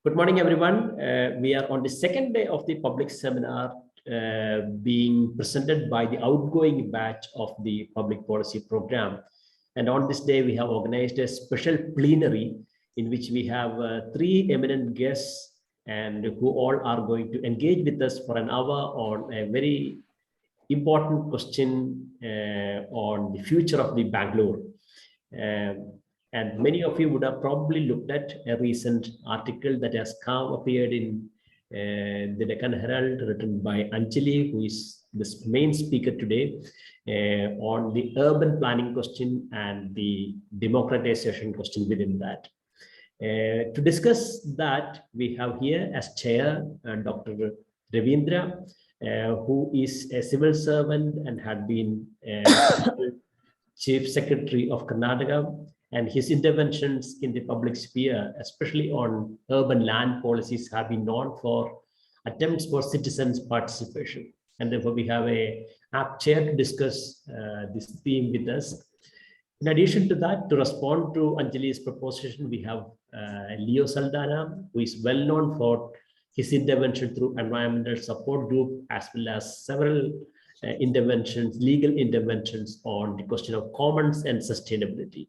Good morning, everyone. We are on the second day of the public seminar being presented by the outgoing batch of the public policy program. And on this day, we have organized a special plenary in which we have three eminent guests and who all are going to engage with us for an hour on a very important question on the future of the Bangalore. And many of you would have probably looked at a recent article that has appeared in the Deccan Herald, written by Anjali, who is the main speaker today, on the urban planning question and the democratization question within that. To discuss that, we have here as chair Dr. Ravindra, who is a civil servant and had been Chief Secretary of Karnataka, and his interventions in the public sphere, especially on urban land policies, have been known for attempts for citizens' participation. And therefore, we have a apt chair to discuss this theme with us. In addition to that, to respond to Anjali's proposition, we have Leo Saldanah, who is well known for his intervention through environmental support group, as well as several interventions, legal interventions on the question of commons and sustainability.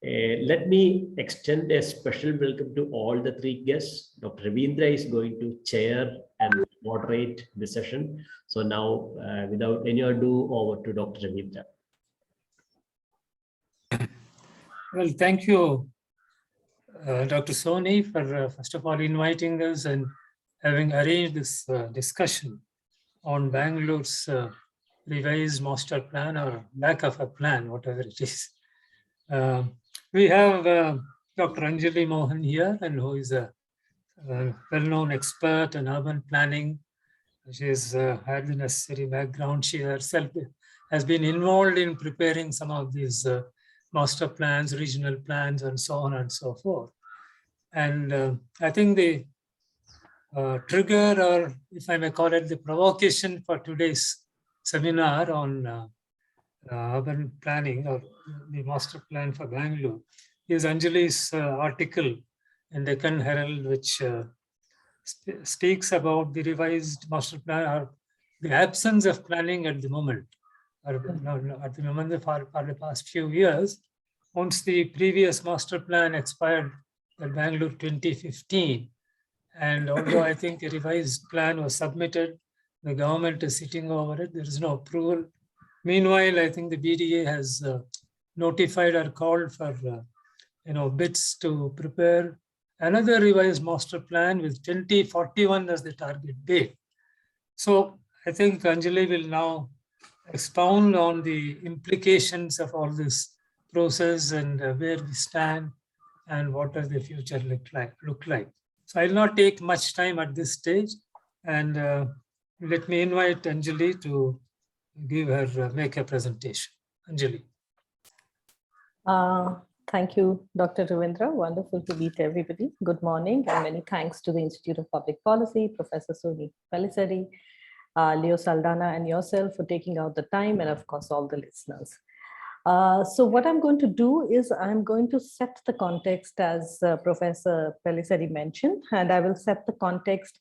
Let me extend a special welcome to all the three guests. Dr. Ravindra is going to chair and moderate the session. So now, without any ado, over to Dr. Ravindra. Well, thank you, Dr. Soni, for first of all inviting us and having arranged this discussion on Bangalore's revised master plan, or lack of a plan, whatever it is. We have Dr. Anjali Mohan here, and who is a well-known expert in urban planning. She has had the necessary background. She herself has been involved in preparing some of these master plans, regional plans, and so on and so forth. And I think the trigger, or if I may call it the provocation for today's seminar on urban planning, or the master plan for Bangalore, is Anjali's article in the Deccan Herald, which speaks about the revised master plan, or the absence of planning at the moment, or at the moment for the past few years. Once the previous master plan expired at Bangalore 2015, and although I think a revised plan was submitted, the government is sitting over it, there is no approval. Meanwhile, I think the BDA has notified or called for bids to prepare another revised master plan with 2041 as the target date. So I think Anjali will now expound on the implications of all this process and where we stand and what does the future look like. So I'll not take much time at this stage, and let me invite Anjali to make a presentation. Anjali. Thank you, Dr. Ravindra. Wonderful to meet everybody. Good morning, and many thanks to the Institute of Public Policy, Professor Soni Pelisseri, Leo Saldanah, and yourself for taking out the time, and of course, all the listeners. So what I'm going to do is I'm going to set the context, as Professor Pelisseri mentioned, and I will set the context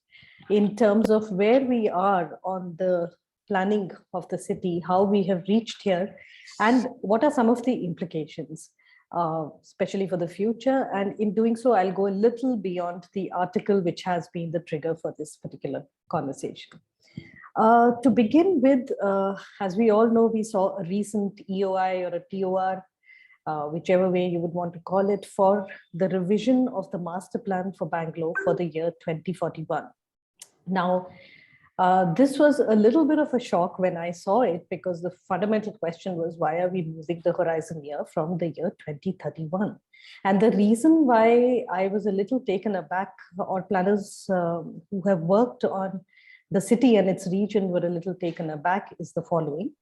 in terms of where we are on the planning of the city, how we have reached here, and what are some of the implications, especially for the future. And in doing so, I'll go a little beyond the article, which has been the trigger for this particular conversation. To begin with, as we all know, we saw a recent EOI or a TOR, whichever way you would want to call it, for the revision of the master plan for Bangalore for the year 2041. Now, this was a little bit of a shock when I saw it, because the fundamental question was, why are we moving the horizon year from the year 2031? And the reason why I was a little taken aback, or planners who have worked on the city and its region were a little taken aback, is the following.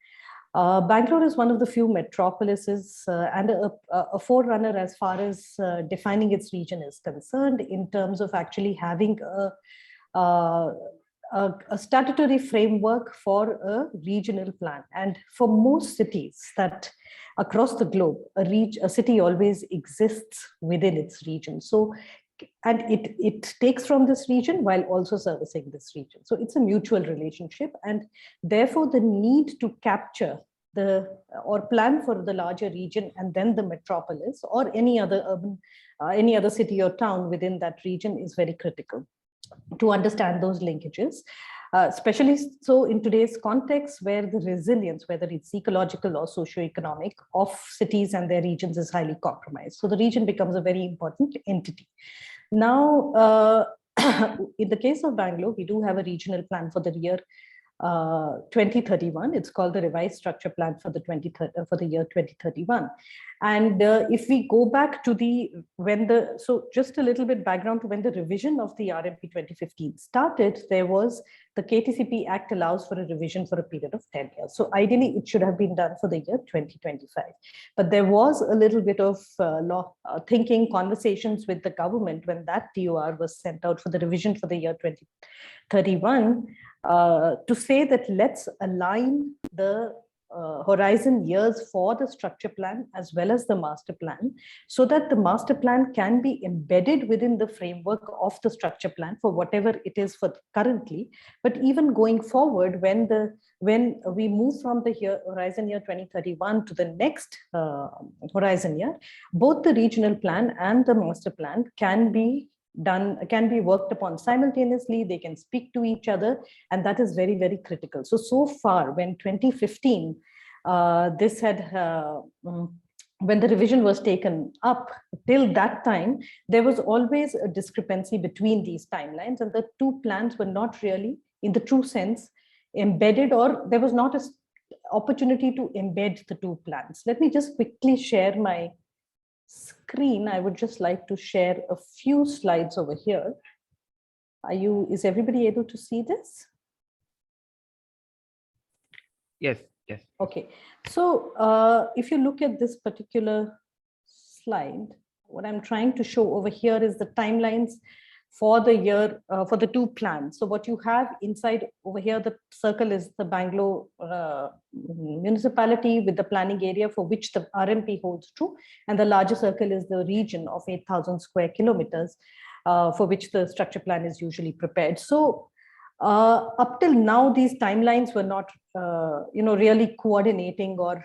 Bangalore is one of the few metropolises and a forerunner as far as defining its region is concerned, in terms of actually having a statutory framework for a regional plan. And for most cities that across the globe, a city always exists within its region. So and it takes from this region while also servicing this region. So it's a mutual relationship, and therefore the need to capture or plan for the larger region and then the metropolis or any other urban, any other city or town within that region is very critical to understand those linkages. Especially so in today's context where the resilience, whether it's ecological or socioeconomic, of cities and their regions is highly compromised. So the region becomes a very important entity. Now, in the case of Bangalore, we do have a regional plan for the year 2031. It's called the Revised Structure Plan for the year 2031. And if we go back to so just a little bit background to when the revision of the RMP 2015 started, there was the KTCP Act allows for a revision for a period of 10 years. So ideally, it should have been done for the year 2025. But there was a little bit of thinking, conversations with the government when that TOR was sent out for the revision for the year 2031 to say that let's align the horizon years for the structure plan as well as the master plan, so that the master plan can be embedded within the framework of the structure plan for whatever it is for currently. But even going forward, when we move from the horizon year 2031 to the next horizon year, both the regional plan and the master plan can be worked upon simultaneously. They can speak to each other, and that is very, very critical. So far, when 2015, when the revision was taken up, till that time, there was always a discrepancy between these timelines, and the two plans were not really, in the true sense, embedded, or there was not an opportunity to embed the two plans. Let me just quickly share my screen. I would just like to share a few slides over here. Is everybody able to see this? Yes, yes. Okay. So if you look at this particular slide, what I'm trying to show over here is the timelines for the year, for the two plans. So what you have inside over here, the circle is the Bangalore municipality with the planning area for which the RMP holds true. And the larger circle is the region of 8,000 square kilometers for which the structure plan is usually prepared. So up till now, these timelines were not, really coordinating, or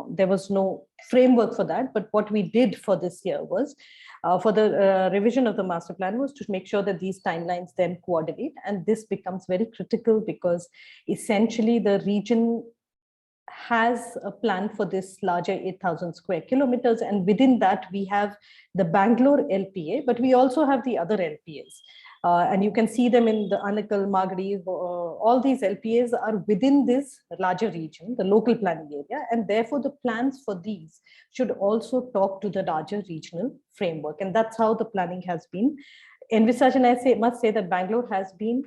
there was no framework for that. But what we did for this year was, for the revision of the master plan, was to make sure that these timelines then coordinate. And this becomes very critical because essentially the region has a plan for this larger 8,000 square kilometers. And within that, we have the Bangalore LPA, but we also have the other LPAs. And you can see them in the Anakal, Magadi, all these LPAs are within this larger region, the local planning area, and therefore the plans for these should also talk to the larger regional framework. And that's how the planning has been envisaged. And I must say that Bangalore has been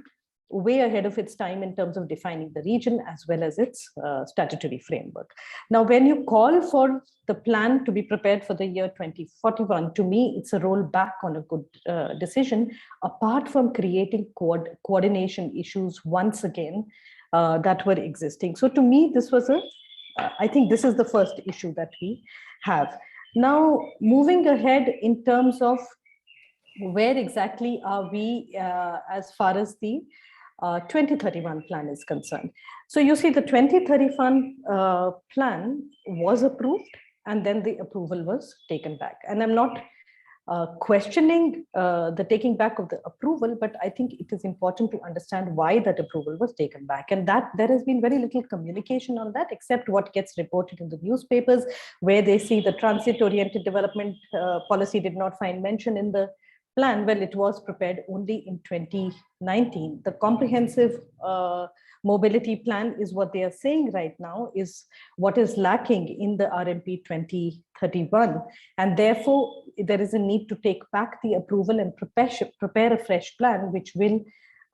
way ahead of its time in terms of defining the region as well as its statutory framework. Now, when you call for the plan to be prepared for the year 2041, to me, it's a roll back on a good decision, apart from creating coordination issues once again that were existing. So to me, this was I think this is the first issue that we have. Now, moving ahead in terms of where exactly are we as far as the 2031 plan is concerned. So you see the 2031 plan was approved, and then the approval was taken back. And I'm not questioning the taking back of the approval, but I think it is important to understand why that approval was taken back. And that there has been very little communication on that, except what gets reported in the newspapers, where they see the transit-oriented development policy did not find mention in the plan. Well, it was prepared only in 2019. The comprehensive mobility plan is what they are saying right now is what is lacking in the RMP 2031. And therefore, there is a need to take back the approval and prepare a fresh plan, which will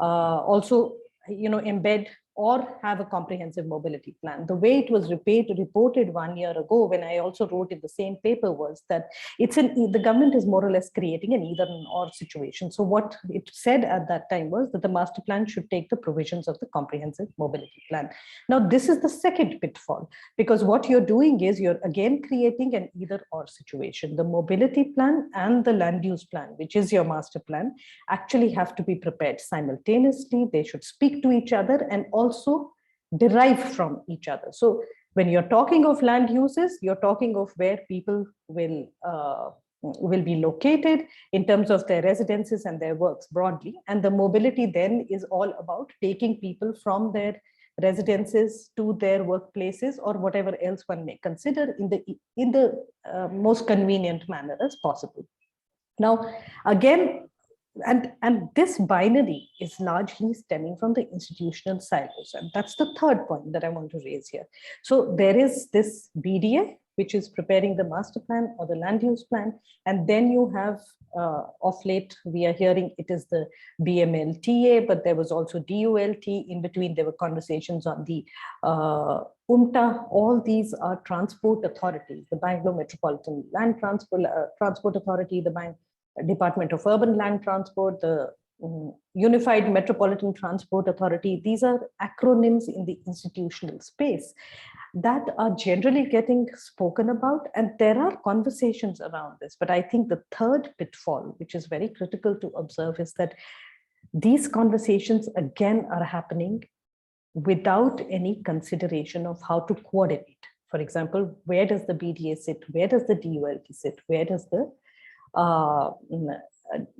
also embed or have a comprehensive mobility plan. The way it was reported 1 year ago, when I also wrote in the same paper, was that the government is more or less creating an either or situation. So what it said at that time was that the master plan should take the provisions of the comprehensive mobility plan. Now, this is the second pitfall, because what you're doing is you're again creating an either or situation. The mobility plan and the land use plan, which is your master plan, actually have to be prepared simultaneously. They should speak to each other and also derive from each other. So when you're talking of land uses, you're talking of where people will be located in terms of their residences and their works broadly. And the mobility then is all about taking people from their residences to their workplaces or whatever else one may consider in the most convenient manner as possible. Now, again, and this binary is largely stemming from the institutional silos. And that's the third point that I want to raise here. So there is this BDA, which is preparing the master plan or the land use plan. And then you have, of late, we are hearing it is the BMLTA, but there was also DULT. In between, there were conversations on the UMTA. All these are transport authorities, the Bangalore Metropolitan Land Transport Authority, the Department of Urban Land Transport, the Unified Metropolitan Transport Authority. These are acronyms in the institutional space that are generally getting spoken about, and there are conversations around this. But I think the third pitfall, which is very critical to observe, is that these conversations again are happening without any consideration of how to coordinate. For example, where does the BDA sit? Where does the DULT sit? Where does the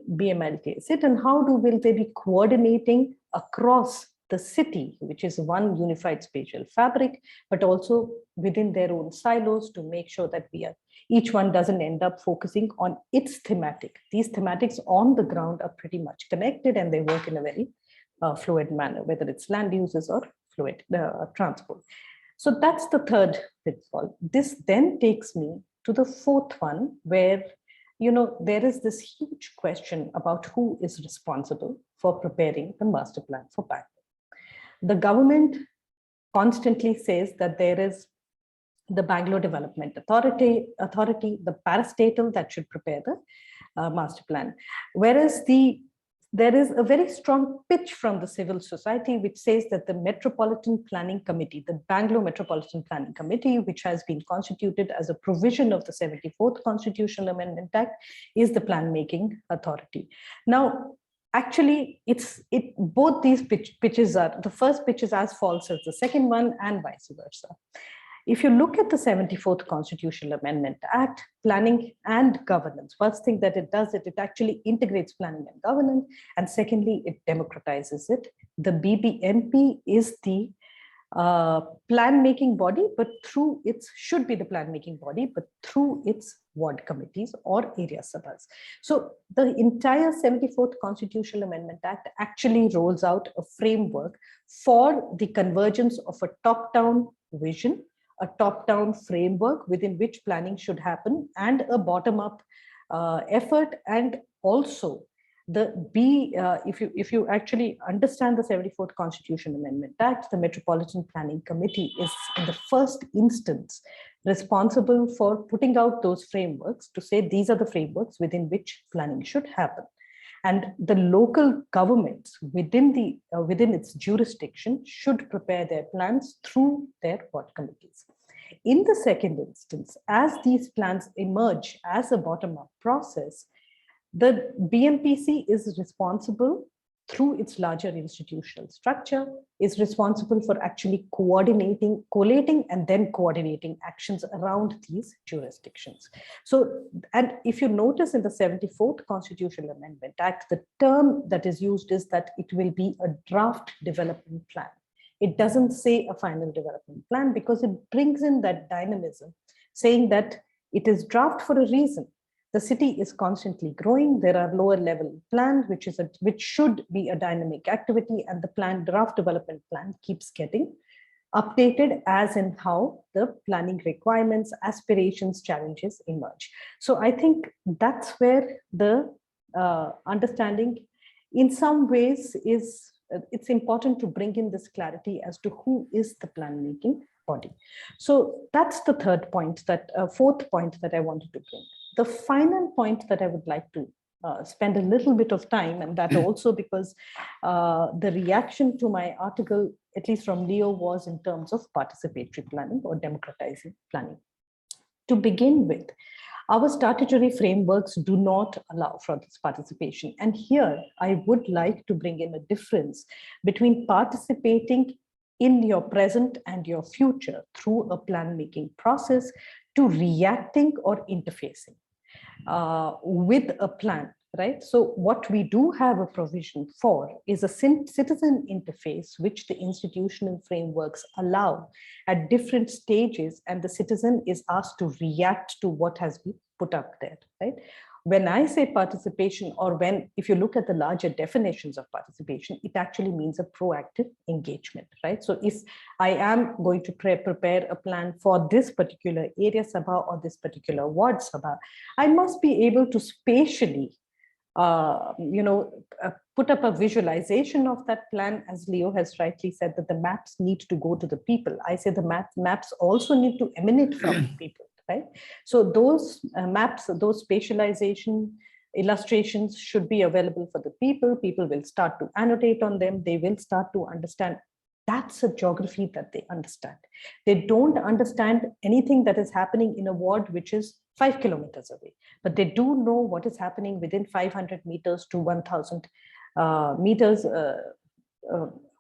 BMLT sit, and how will they be coordinating across the city, which is one unified spatial fabric, but also within their own silos to make sure that each one doesn't end up focusing on its thematic. These thematics on the ground are pretty much connected and they work in a very fluid manner, whether it's land uses or fluid transport. So that's the third pitfall. This then takes me to the fourth one, where there is this huge question about who is responsible for preparing the master plan for Bangalore. The government constantly says that there is the Bangalore Development Authority, the parastatal that should prepare the master plan. Whereas there is a very strong pitch from the civil society, which says that the Metropolitan Planning Committee, the Bangalore Metropolitan Planning Committee, which has been constituted as a provision of the 74th Constitutional Amendment Act, is the plan-making authority. Now, actually, both these pitches are, the first pitch is as false as the second one and vice versa. If you look at the 74th Constitutional Amendment Act, planning and governance, first thing that it does, it actually integrates planning and governance, and secondly, it democratizes it. The BBMP is the plan-making body, but should be the plan-making body, but through its ward committees or area sabhas. So the entire 74th Constitutional Amendment Act actually rolls out a framework for the convergence of a top-down vision, a top-down framework within which planning should happen, and a bottom-up effort. And also if you actually understand the 74th Constitutional Amendment Act, the Metropolitan Planning Committee is in the first instance responsible for putting out those frameworks to say these are the frameworks within which planning should happen. And the local governments within its jurisdiction should prepare their plans through their ward committees. In the second instance, as these plans emerge as a bottom-up process, the BMPC is responsible through its larger institutional structure, is responsible for actually collating and then coordinating actions around these jurisdictions. So, and if you notice in the 74th Constitutional Amendment Act, the term that is used is that it will be a draft development plan. It doesn't say a final development plan because it brings in that dynamism, saying that it is draft for a reason. The city is constantly growing. There are lower level plans, which should be a dynamic activity, and the draft development plan keeps getting updated as in how the planning requirements, aspirations, challenges emerge. So I think that's where the understanding in some ways is it's important to bring in this clarity as to who is the plan making body. So that's the third point, that fourth point that I wanted to bring. The final point that I would like to spend a little bit of time, and that also because the reaction to my article, at least from Leo, was in terms of participatory planning or democratizing planning. To begin with, our statutory frameworks do not allow for this participation. And here I would like to bring in a difference between participating in your present and your future through a plan making process to reacting or interfacing with a plan, right? So what we do have a provision for is a citizen interface, which the institutional frameworks allow at different stages, and the citizen is asked to react to what has been put up there, right? When I say participation, or if you look at the larger definitions of participation, it actually means a proactive engagement, right? So if I am going to prepare a plan for this particular area sabha or this particular ward sabha, I must be able to spatially put up a visualization of that plan. As Leo has rightly said, that the maps need to go to the people. I say the maps also need to emanate from people, right? So those maps, those spatialization illustrations should be available for the people. People will start to annotate on them. They will start to understand. That's a geography that they understand. They don't understand anything that is happening in a ward which is 5 kilometers away, but they do know what is happening within 500 meters to 1000 meters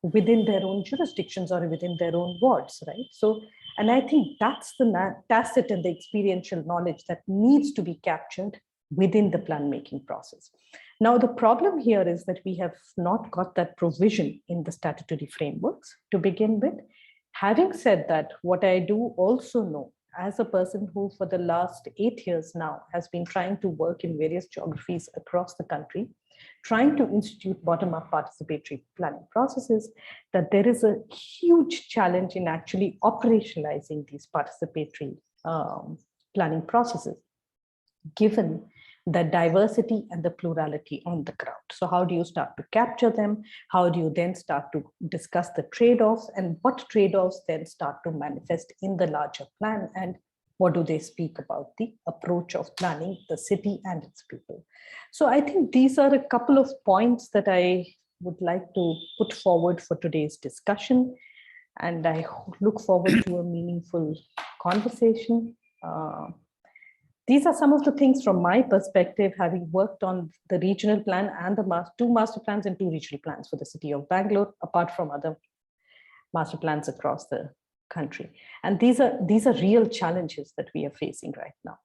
within their own jurisdictions or within their own wards, right? So, and I think that's the tacit and the experiential knowledge that needs to be captured within the plan making process. Now, the problem here is that we have not got that provision in the statutory frameworks to begin with. Having said that, what I do also know, as a person who for the last 8 years now has been trying to work in various geographies across the country, trying to institute bottom-up participatory planning processes, that there is a huge challenge in actually operationalizing these participatory planning processes, given the diversity and the plurality on the ground. So how do you start to capture them? How do you then start to discuss the trade-offs, and what trade-offs then start to manifest in the larger plan? And what do they speak about the approach of planning the city and its people? So I think these are a couple of points that I would like to put forward for today's discussion. And I look forward to a meaningful conversation. These are some of the things from my perspective, having worked on the regional plan and the two master plans and 2 regional plans for the city of Bangalore, apart from other master plans across the country. And these are real challenges that we are facing right now.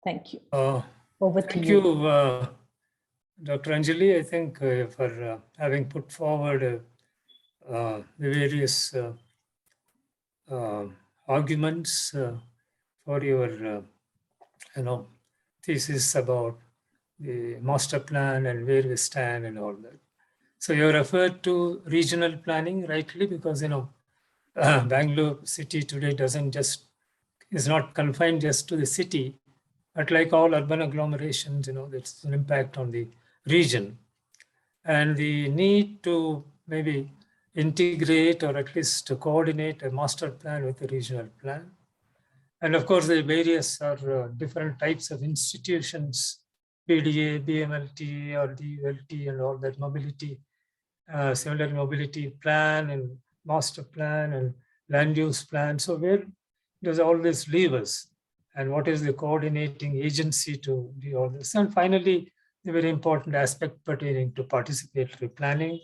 Thank you. Over to you. Thank you, Dr. Anjali, I think for having put forward the various arguments for your, thesis about the master plan and where we stand and all that. So you referred to regional planning rightly, because Bangalore city today is not confined just to the city, but like all urban agglomerations, there's an impact on the region, and the need to maybe integrate or at least to coordinate a master plan with a regional plan. And of course, the various are different types of institutions, PDA, BMLT, or DULT, and all that mobility, similar mobility plan and master plan and land use plan. So where does all this leave us? And what is the coordinating agency to do all this? And finally, the very important aspect pertaining to participatory planning.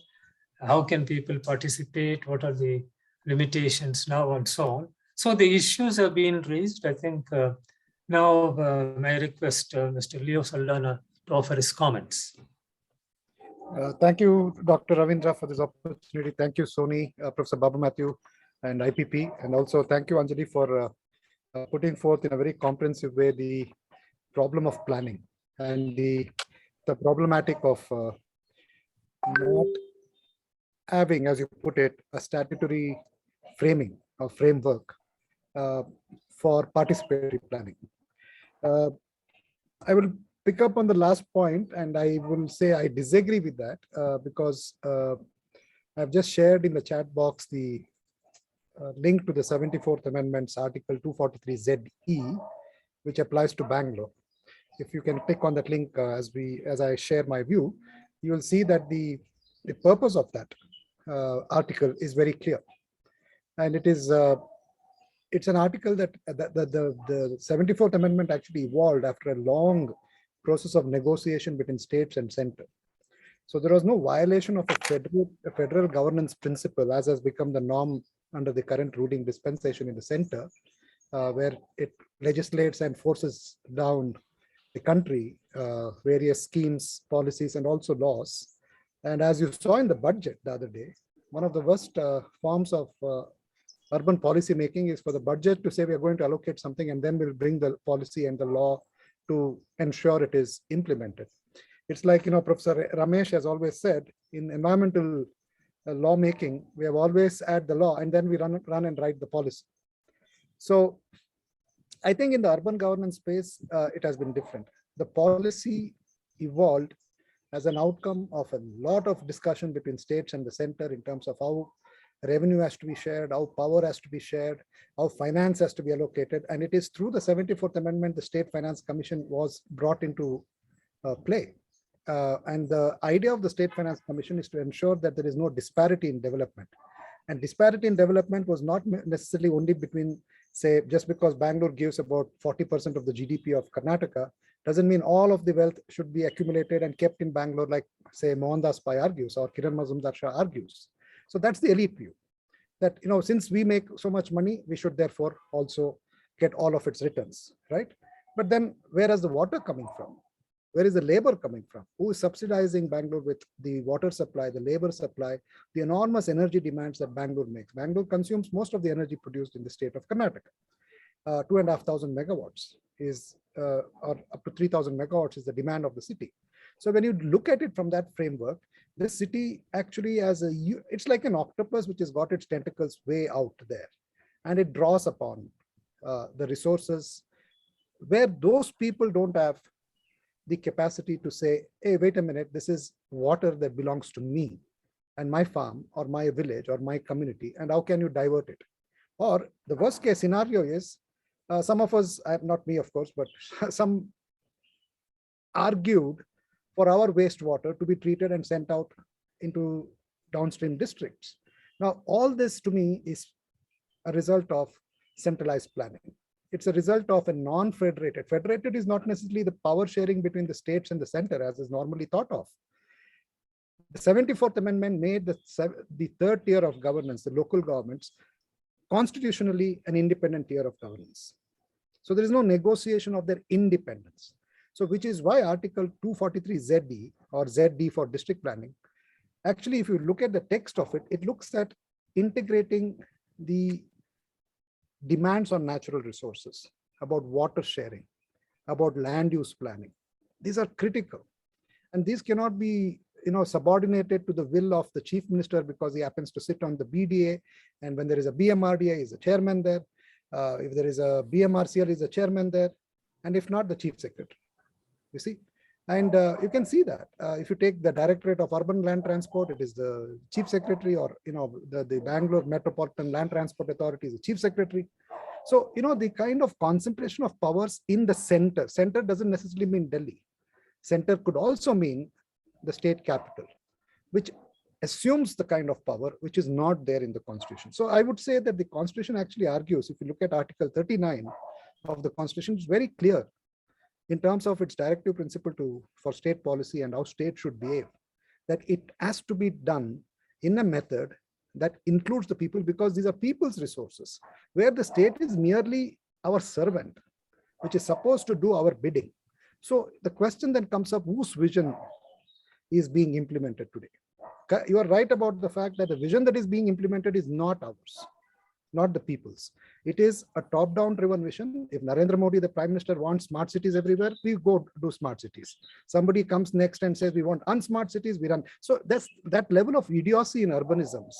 How can people participate? What are the limitations now, and so on? So the issues have been raised. I think now may I request Mr. Leo Saldanah to offer his comments. Thank you, Dr. Ravindra, for this opportunity. Thank you, Sony, Professor Babu Matthew, and IPP. And also thank you, Anjali, for putting forth in a very comprehensive way the problem of planning and the problematic of not having, as you put it, a statutory framing or framework for participatory planning. I will pick up on the last point, and I will say I disagree with that because I've just shared in the chat box the link to the 74th Amendment's Article 243ZE, which applies to Bangalore. If you can click on that link as I share my view, you will see that the purpose of that article is very clear, and it is it's an article that the 74th Amendment actually evolved after a long process of negotiation between states and center. So there was no violation of a federal governance principle, as has become the norm under the current ruling dispensation in the center, where it legislates and forces down the country various schemes, policies, and also laws. And as you saw in the budget the other day, one of the worst forms of urban policy making is for the budget to say we are going to allocate something and then we'll bring the policy and the law to ensure it is implemented. It's like, Professor Ramesh has always said, in environmental lawmaking, we have always add the law and then we run and write the policy. So I think in the urban governance space, it has been different. The policy evolved as an outcome of a lot of discussion between states and the center in terms of how revenue has to be shared, how power has to be shared, how finance has to be allocated. And it is through the 74th Amendment, the State Finance Commission was brought into play. And the idea of the State Finance Commission is to ensure that there is no disparity in development. And disparity in development was not necessarily only between, say, just because Bangalore gives about 40% of the GDP of Karnataka, doesn't mean all of the wealth should be accumulated and kept in Bangalore, like, say, Mohan Pai argues or Kiran Mazumdar Shah argues. So that's the elite view, that, since we make so much money, we should therefore also get all of its returns, right? But then where is the water coming from? Where is the labor coming from? Who is subsidizing Bangalore with the water supply, the labor supply, the enormous energy demands that Bangalore makes? Bangalore consumes most of the energy produced in the state of Karnataka. 2,500 megawatts is, or up to 3,000 megawatts is the demand of the city. So when you look at it from that framework, this city actually has it's like an octopus which has got its tentacles way out there, and it draws upon the resources where those people don't have the capacity to say, hey, wait a minute, this is water that belongs to me and my farm or my village or my community, and how can you divert it? Or the worst case scenario is, some of us, not me of course, but some argued for our wastewater to be treated and sent out into downstream districts. Now, all this to me is a result of centralized planning. It's a result of a non-federated. Federated is not necessarily the power sharing between the states and the center as is normally thought of. The 74th Amendment made the third tier of governance, the local governments, constitutionally an independent tier of governance. So there is no negotiation of their independence. So which is why Article 243ZD or ZD for district planning, actually, if you look at the text of it, it looks at integrating the demands on natural resources, about water sharing, about land use planning. These are critical. And these cannot be subordinated to the will of the chief minister because he happens to sit on the BDA. And when there is a BMRDA, he's a chairman there. If there is a BMRCL, he's a chairman there. And if not, the chief secretary. You see, and you can see that if you take the Directorate of Urban Land Transport, it is the chief secretary, or the Bangalore Metropolitan Land Transport Authority is the chief secretary. So the kind of concentration of powers in the center. Center doesn't necessarily mean Delhi. Center could also mean the state capital, which assumes the kind of power which is not there in the Constitution. So I would say that the Constitution actually argues, if you look at Article 39 of the Constitution, it's very clear in terms of its directive principle for state policy and how state should behave, that it has to be done in a method that includes the people, because these are people's resources, where the state is merely our servant, which is supposed to do our bidding. So the question then comes up, whose vision is being implemented today? You are right about the fact that the vision that is being implemented is not ours, not the people's. It is a top-down driven vision. If Narendra Modi, the Prime Minister, wants smart cities everywhere, we go do smart cities. Somebody comes next and says we want unsmart cities, we run. So that's that level of idiocy in urbanisms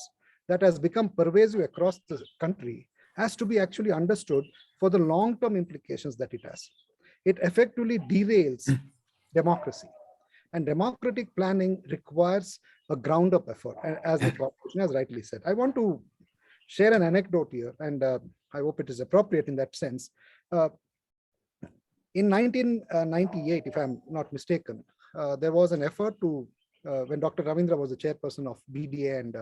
that has become pervasive across the country has to be actually understood for the long-term implications that it has. It effectively derails democracy. And democratic planning requires a ground-up effort, as the corporation has rightly said. I want to share an anecdote here, and I hope it is appropriate in that sense. In 1998, if I'm not mistaken, there was an effort to, when Dr. Ravindra was the chairperson of BDA and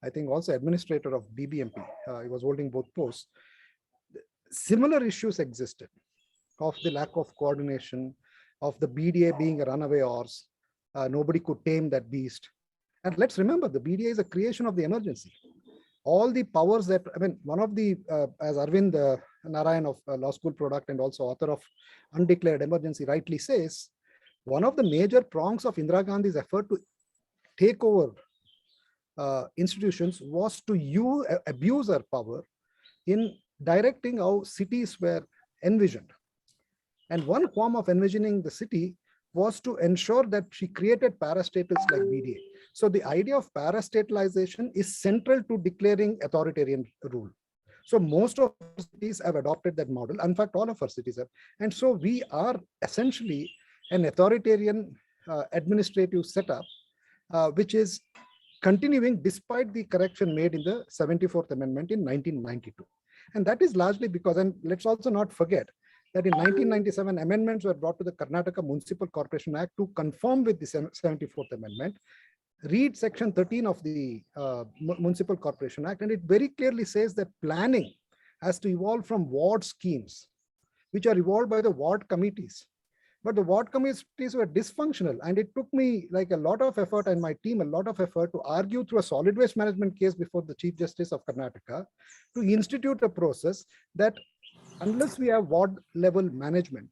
I think also administrator of BBMP, he was holding both posts. Similar issues existed of the lack of coordination, of the BDA being a runaway horse. Nobody could tame that beast. And let's remember, the BDA is a creation of the emergency. All the powers that, I mean, one of the, as Arvind Narayan of Law School product and also author of Undeclared Emergency rightly says, one of the major prongs of Indira Gandhi's effort to take over institutions was to abuse her power in directing how cities were envisioned. And one form of envisioning the city was to ensure that she created parastatals like BDA. So the idea of parastatalization is central to declaring authoritarian rule. So most of our cities have adopted that model. In fact, all of our cities have. And so we are essentially an authoritarian administrative setup, which is continuing despite the correction made in the 74th Amendment in 1992. And that is largely because, and let's also not forget, that in 1997, amendments were brought to the Karnataka Municipal Corporation Act to conform with the 74th Amendment. Read section 13 of the Municipal Corporation Act, and it very clearly says that planning has to evolve from ward schemes, which are evolved by the ward committees. But the ward committees were dysfunctional, and it took me like a lot of effort and my team a lot of effort to argue through a solid waste management case before the Chief Justice of Karnataka to institute a process that unless we have ward level management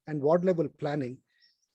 and ward level planning,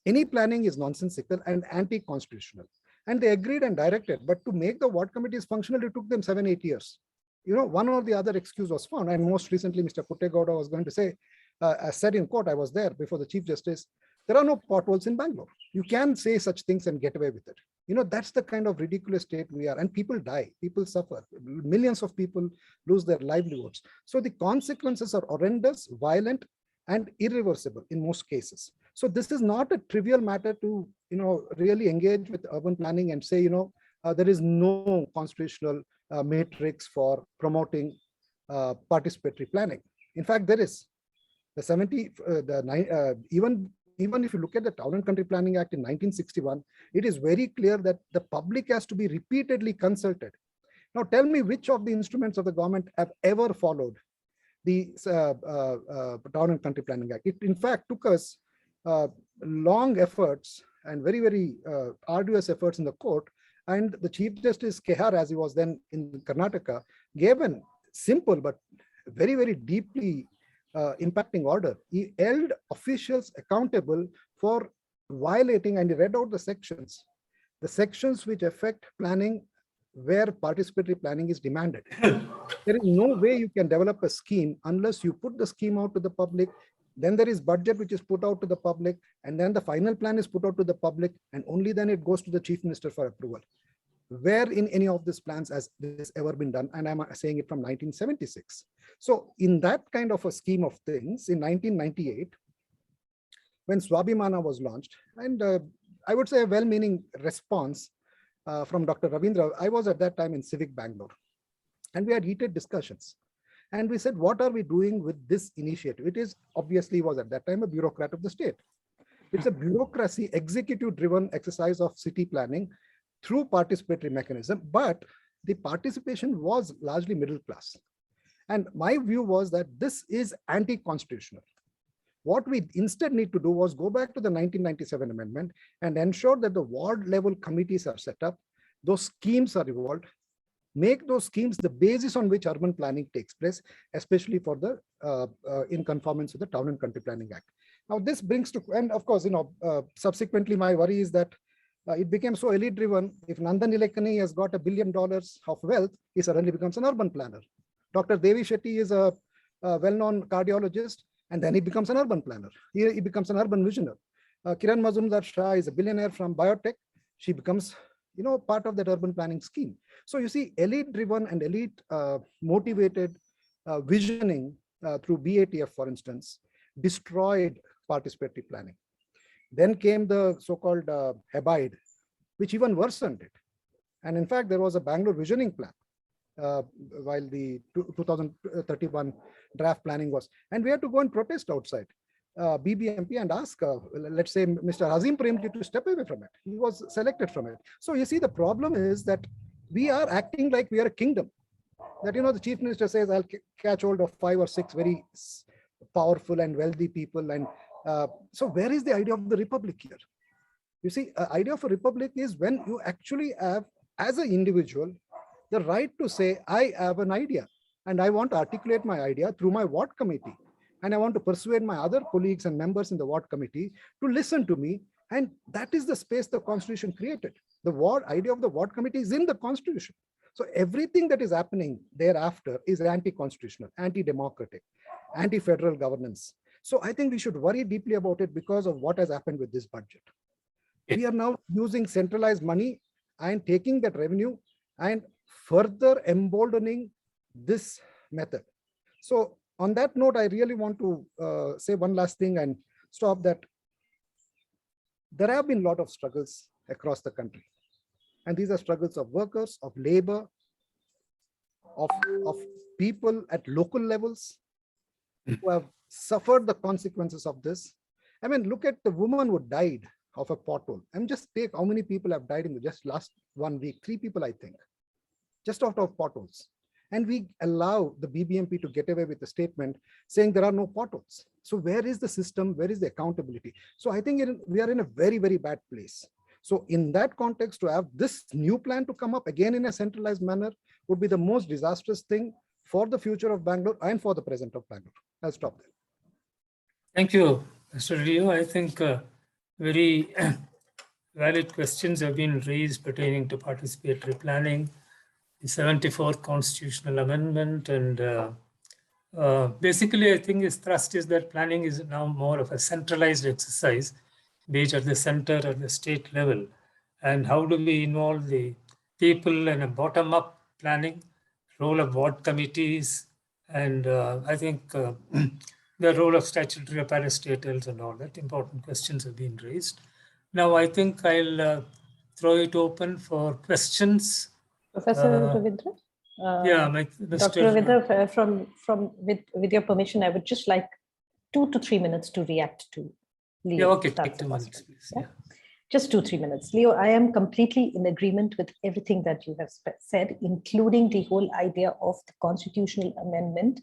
any planning is nonsensical and anti-constitutional. And they agreed and directed, but to make the ward committees functional, it took them 7-8 years. You know, one or the other excuse was found. And most recently, Mr. Puttegowda was going to say, as said in court, I was there before the Chief Justice, there are no potholes in Bangalore. You can say such things and get away with it. You know, that's the kind of ridiculous state we are. And people die, people suffer. Millions of people lose their livelihoods. So the consequences are horrendous, violent, and irreversible in most cases. So this is not a trivial matter to, you know, really engage with urban planning and say, you know, there is no constitutional matrix for promoting participatory planning. In fact, there is. Even if you look at the Town and Country Planning Act in 1961, it is very clear that the public has to be repeatedly consulted. Now tell me which of the instruments of the government have ever followed the Town and Country Planning Act. It in fact took us long efforts and very, very arduous efforts in the court. And the Chief Justice Kehar, as he was then in Karnataka, gave a simple but very, very deeply impacting order. He held officials accountable for violating, and he read out the sections which affect planning where participatory planning is demanded. There is no way you can develop a scheme unless you put the scheme out to the public. Then there is budget which is put out to the public, and then the final plan is put out to the public, and only then it goes to the Chief Minister for approval. Where in any of these plans has this ever been done? And I'm saying it from 1976. So in that kind of a scheme of things, in 1998, when Swabhimana was launched, and I would say a well-meaning response from Dr. Ravindra, I was at that time in Civic Bangalore, and we had heated discussions. And we said, what are we doing with this initiative? It is obviously was at that time a bureaucrat of the state. It's a bureaucracy, executive-driven exercise of city planning through participatory mechanism, but the participation was largely middle class. And my view was that this is anti-constitutional. What we instead need to do was go back to the 1997 amendment and ensure that the ward level committees are set up, those schemes are evolved, make those schemes the basis on which urban planning takes place, especially for the in conformance with the Town and Country Planning Act. Now this brings to, and of course, you know, subsequently my worry is that it became so elite driven. If Nandan Nilekani has got $1 billion of wealth, he suddenly becomes an urban planner. Dr. Devi Shetty is a well-known cardiologist, and then he becomes an urban planner. He becomes an urban visionary. Kiran Mazumdar Shah is a billionaire from biotech. She becomes, you know, part of that urban planning scheme. So you see, elite driven and elite motivated visioning through BATF, for instance, destroyed participatory planning. Then came the so-called Hebide, which even worsened it. And in fact, there was a Bangalore visioning plan while the 2031 draft planning was. And we had to go and protest outside BBMP and ask, let's say, Mr. Azim Premji to step away from it. He was selected from it. So you see, the problem is that we are acting like we are a kingdom. That, the chief minister says, I'll catch hold of 5 or 6 very powerful and wealthy people. And so where is the idea of the republic here? You see, idea of a republic is when you actually have, as an individual, the right to say, I have an idea and I want to articulate my idea through my ward committee. And I want to persuade my other colleagues and members in the ward committee to listen to me. And that is the space the constitution created. The idea of the ward committee is in the constitution. So everything that is happening thereafter is anti-constitutional, anti-democratic, anti-federal governance. So I think we should worry deeply about it because of what has happened with this budget. We are now using centralized money and taking that revenue and further emboldening this method. So on that note, I really want to say one last thing and stop that. There have been a lot of struggles across the country. And these are struggles of workers, of labor, of people at local levels who have suffered the consequences of this. I mean, look at the woman who died of a pothole. And just take how many people have died in just last 1 week. 3 people, I think, just out of potholes. And we allow the BBMP to get away with a statement saying there are no potholes. So where is the system? Where is the accountability? So I think we are in a very, very bad place. So in that context, to have this new plan to come up again in a centralized manner would be the most disastrous thing for the future of Bangalore and for the present of Bangalore. I'll stop there. Thank you, Mr. Leo. I think very valid questions have been raised pertaining to participatory planning, the 74th constitutional amendment, and basically I think his thrust is that planning is now more of a centralized exercise, be it at the center or the state level. And how do we involve the people in a bottom-up planning, role of ward committees, and I think the role of statutory parastatals and all that important questions have been raised. Now I think I'll throw it open for questions. Professor Ravindra? Yeah, Dr. Ravindra, with your permission, I would just like 2 to 3 minutes to react to Leo. Yeah, okay, take 2 minutes, please. Yeah? Just 2-3 minutes. Leo, I am completely in agreement with everything that you have said, including the whole idea of the constitutional amendment,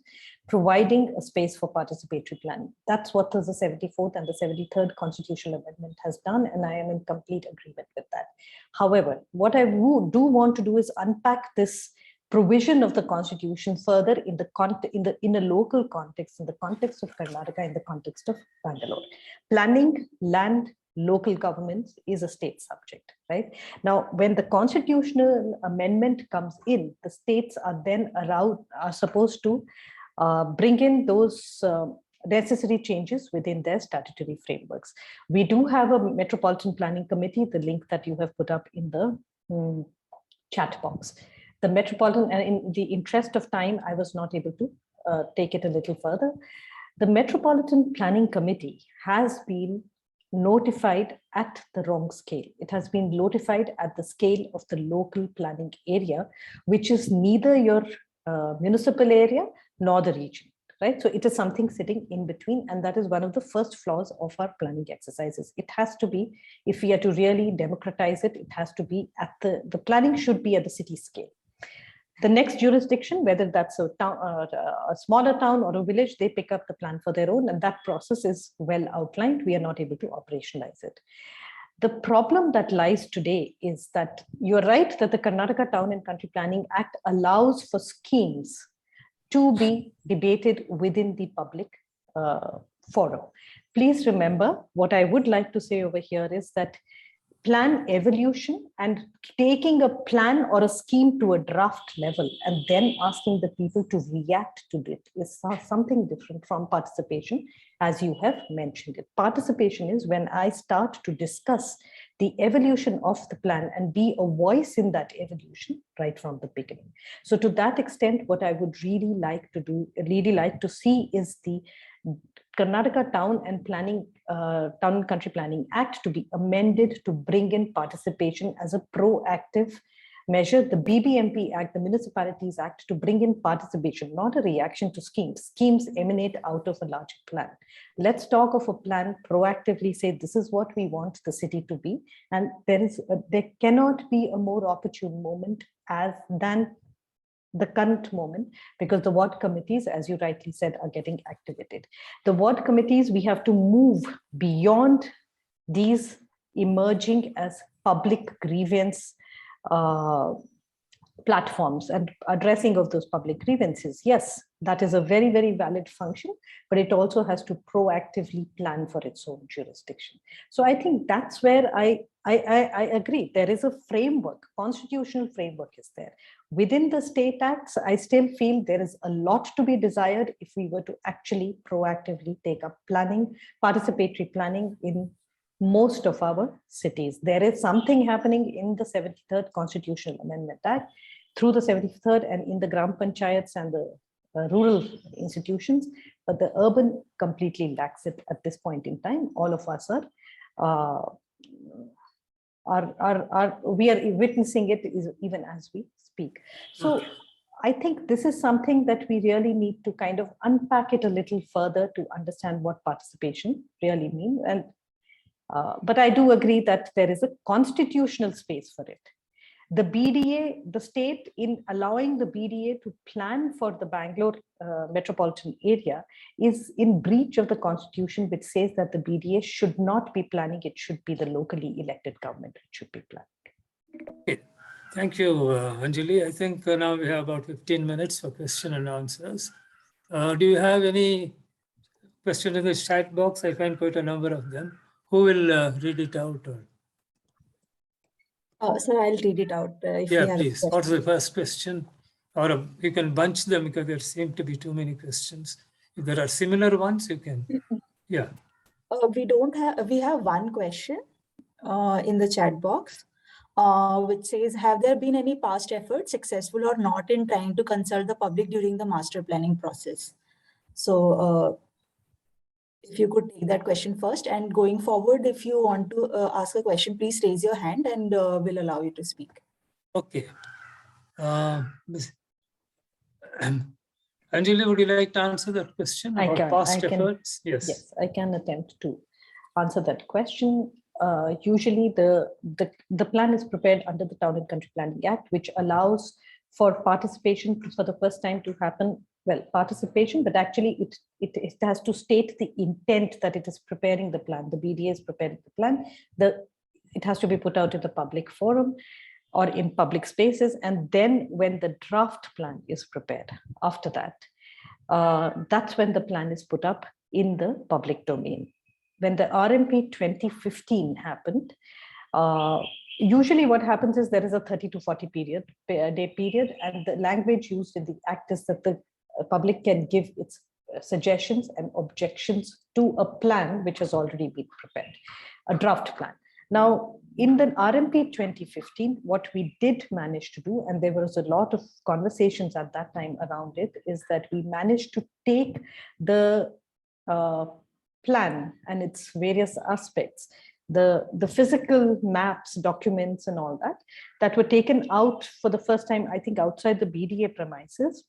providing a space for participatory planning. That's what the 74th and the 73rd constitutional amendment has done, and I am in complete agreement with that. However, what I do want to do is unpack this provision of the constitution further in a local context, in the context of Karnataka, in the context of Bangalore. Planning, land, local governments is a state subject, right? Now, when the constitutional amendment comes in, the states are then supposed to bring in those necessary changes within their statutory frameworks. We do have a Metropolitan Planning Committee, the link that you have put up in the chat box. The Metropolitan, and in the interest of time, I was not able to take it a little further. The Metropolitan Planning Committee has been notified at the wrong scale. It has been notified at the scale of the local planning area, which is neither your municipal area nor the region, right? So it is something sitting in between, and that is one of the first flaws of our planning exercises. It has to be, if we are to really democratize it, it has to be at the planning should be at the city scale. The next jurisdiction, whether that's a town, a smaller town or a village, they pick up the plan for their own, and that process is well outlined. We are not able to operationalize it. The problem that lies today is that you're right that the Karnataka Town and Country Planning Act allows for schemes to be debated within the public forum. Please remember, what I would like to say over here is that plan evolution and taking a plan or a scheme to a draft level and then asking the people to react to it is something different from participation, as you have mentioned it. Participation is when I start to discuss the evolution of the plan and be a voice in that evolution right from the beginning. So to that extent, what I would really like to see is the Karnataka Town and Country Planning Act to be amended to bring in participation as a proactive measure. The BBMP Act, the Municipalities Act, to bring in participation, not a reaction to schemes. Schemes emanate out of a larger plan. Let's talk of a plan, proactively say this is what we want the city to be, and there cannot be a more opportune moment than the current moment, because the ward committees, as you rightly said, are getting activated. The ward committees, we have to move beyond these emerging as public grievance platforms and addressing of those public grievances. Yes, that is a very, very valid function, but it also has to proactively plan for its own jurisdiction. So I think that's where I agree. There is a framework, constitutional framework is there. Within the state acts, I still feel there is a lot to be desired if we were to actually proactively take up planning, participatory planning in most of our cities. There is something happening in the 73rd Constitutional Amendment Act, through the 73rd and in the Gram Panchayats and the rural institutions, but the urban completely lacks it at this point in time. All of us we are witnessing it even as we speak. So I think this is something that we really need to kind of unpack it a little further to understand what participation really means. And but I do agree that there is a constitutional space for it. The BDA, the state, in allowing the BDA to plan for the Bangalore metropolitan area, is in breach of the constitution, which says that the BDA should not be planning, it should be the locally elected government which should be planning. Okay. Thank you, Anjali. I think now we have about 15 minutes for question and answers. Do you have any question in the chat box? I find quite a number of them. Who will read it out? Sir, I'll read it out. If Yeah, we have please. What's the first question? Or you can bunch them because there seem to be too many questions. If there are similar ones, you can. Yeah. We have one question in the chat box, which says, have there been any past efforts, successful or not, in trying to consult the public during the master planning process? So if you could take that question first, and going forward, if you want to ask a question, please raise your hand and we'll allow you to speak. Okay. Anjali, would you like to answer that question about past efforts? Yes, I can attempt to answer that question. Usually the plan is prepared under the Town and Country Planning Act, which allows for participation for the first time to happen. Well, participation, but actually it has to state the intent that it is preparing the plan. The BDA is preparing the plan. It has to be put out in the public forum or in public spaces. And then when the draft plan is prepared, after that, that's when the plan is put up in the public domain. When the RMP 2015 happened, usually what happens is there is a 30 to 40 day period, and the language used in the act is that the public can give its suggestions and objections to a plan which has already been prepared, a draft plan. Now, in the RMP 2015, what we did manage to do, and there was a lot of conversations at that time around it, is that we managed to take the plan and its various aspects, the physical maps, documents and all that were taken out for the first time, I think, outside the BDA premises.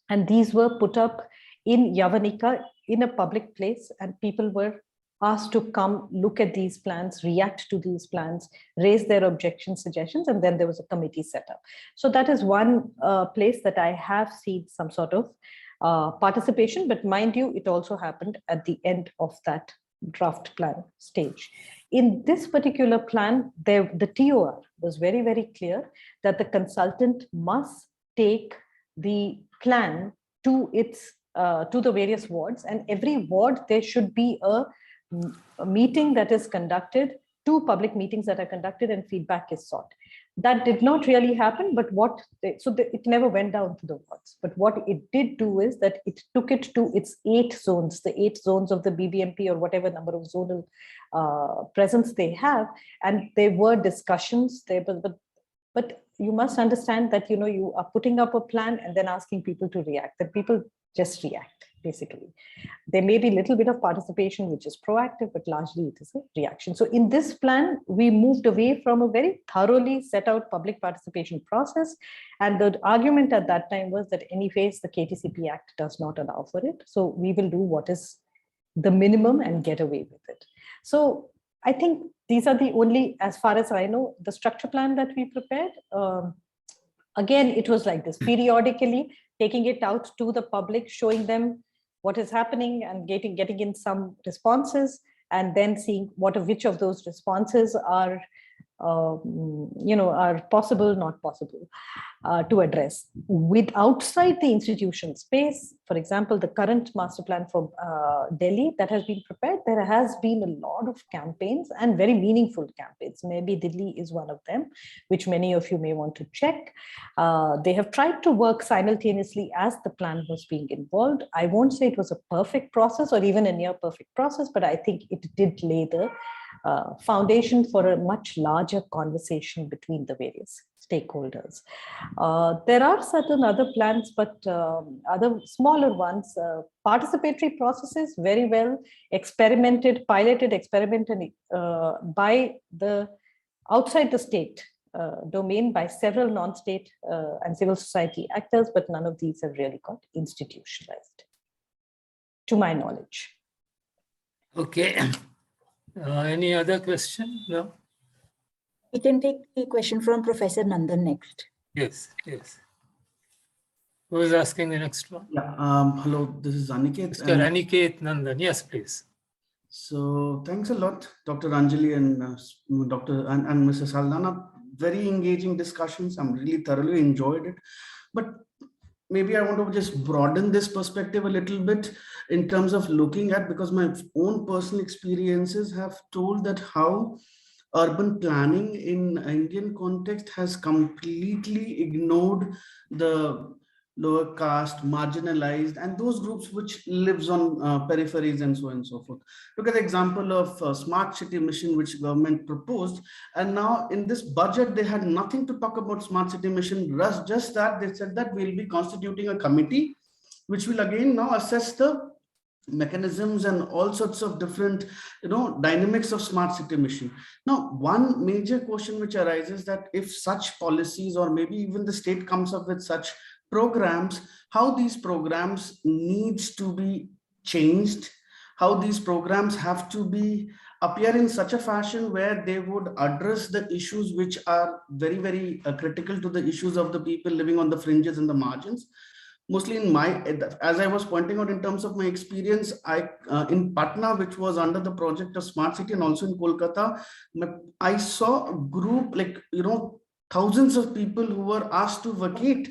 And these were put up in Yavanika in a public place, and people were asked to come look at these plans, react to these plans, raise their objections, suggestions, and then there was a committee set up. So that is one place that I have seen some sort of participation, but mind you, it also happened at the end of that draft plan stage. In this particular plan, the TOR was very, very clear that the consultant must take the plan to its to the various wards, and every ward there should be a meeting that is conducted, 2 public meetings that are conducted, and feedback is sought. That did not really happen, but it never went down to the wards. But what it did do is that it took it to its 8 zones, the 8 zones of the BBMP or whatever number of zonal presence they have, and there were discussions there. But you must understand that you are putting up a plan and then asking people to react. That people just react. basically. There may be a little bit of participation, which is proactive, but largely it is a reaction. So in this plan, we moved away from a very thoroughly set out public participation process. And the argument at that time was that anyways, the KTCP Act does not allow for it. So we will do what is the minimum and get away with it. So I think these are the only, as far as I know, the structure plan that we prepared. Again, it was like this, periodically taking it out to the public, showing them what is happening and getting in some responses, and then seeing which of those responses are, are possible, not possible to address. With outside the institution space, for example, the current master plan for Delhi that has been prepared, there has been a lot of campaigns and very meaningful campaigns. Maybe Delhi is one of them, which many of you may want to check. They have tried to work simultaneously as the plan was being involved. I won't say it was a perfect process or even a near perfect process, but I think it did lay the foundation for a much larger conversation between the various stakeholders. There are certain other plans, but other smaller ones, participatory processes, very well piloted, experimented by the outside the state domain by several non-state and civil society actors, but none of these have really got institutionalized, to my knowledge. Okay. Any other question? No? We can take a question from Professor Nandan next. Yes, yes. Who is asking the next one? Yeah, hello, this is Aniket. Mr. Aniket Nandan. Yes, please. So thanks a lot, Dr. Anjali and Dr. and Mrs. Saldanah. Very engaging discussions. I'm really thoroughly enjoyed it. But maybe I want to just broaden this perspective a little bit in terms of looking at, because my own personal experiences have told that how urban planning in Indian context has completely ignored the lower caste, marginalized, and those groups which lives on peripheries and so on and so forth. Look at the example of smart city mission, which government proposed. And now in this budget, they had nothing to talk about smart city mission, just that they said that we'll be constituting a committee, which will again now assess the mechanisms and all sorts of different, dynamics of smart city mission. Now, one major question which arises that if such policies, or maybe even the state comes up with such programs, how these programs needs to be changed, how these programs have to be appear in such a fashion where they would address the issues which are very, very critical to the issues of the people living on the fringes and the margins. Mostly as I was pointing out in terms of my experience, in Patna, which was under the project of Smart City, and also in Kolkata, I saw a group thousands of people who were asked to vacate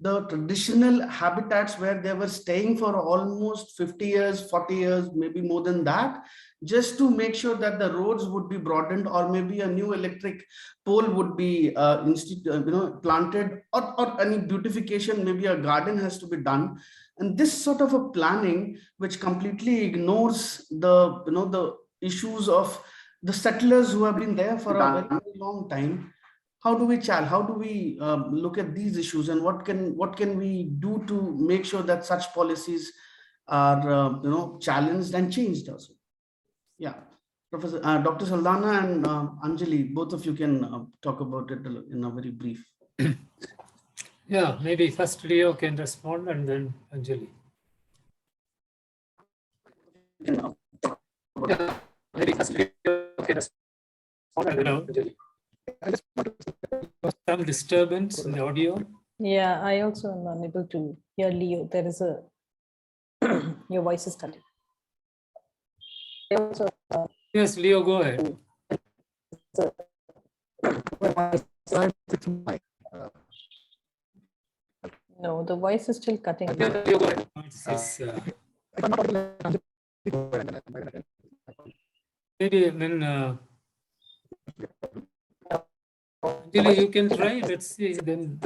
the traditional habitats where they were staying for almost 50 years, 40 years, maybe more than that, just to make sure that the roads would be broadened, or maybe a new electric pole would be planted, or any beautification, maybe a garden has to be done. And this sort of a planning, which completely ignores the issues of the settlers who have been there for a very, very long time. How do we look at these issues, and what can we do to make sure that such policies are challenged and changed also? Yeah, Professor Dr. Saldanah and Anjali, both of you can talk about it in a very brief. Yeah, maybe first Leo can respond and then Anjali. Yeah, maybe first Leo can respond and then Anjali. Some disturbance in the audio. Yeah, I also am unable to hear Leo. There is a your voice is cutting. Yes, Leo, go ahead. No, the voice is still cutting. Leo, go ahead. Maybe then Anjali, you can try. Let's see. Then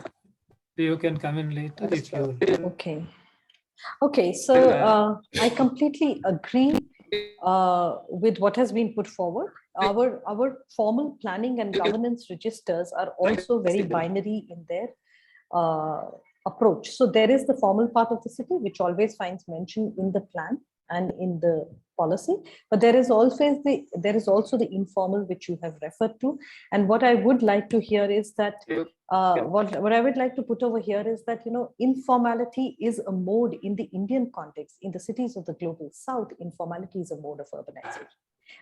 you can come in later if you. Okay. Okay. So I completely agree with what has been put forward. Our formal planning and governance registers are also very binary in their approach. So there is the formal part of the city, which always finds mention in the plan and in the policy, but there is also the informal, which you have referred to. And what I would like to hear is that what I would like to put over here is that, informality is a mode in the Indian context. In the cities of the global south, informality is a mode of urbanization.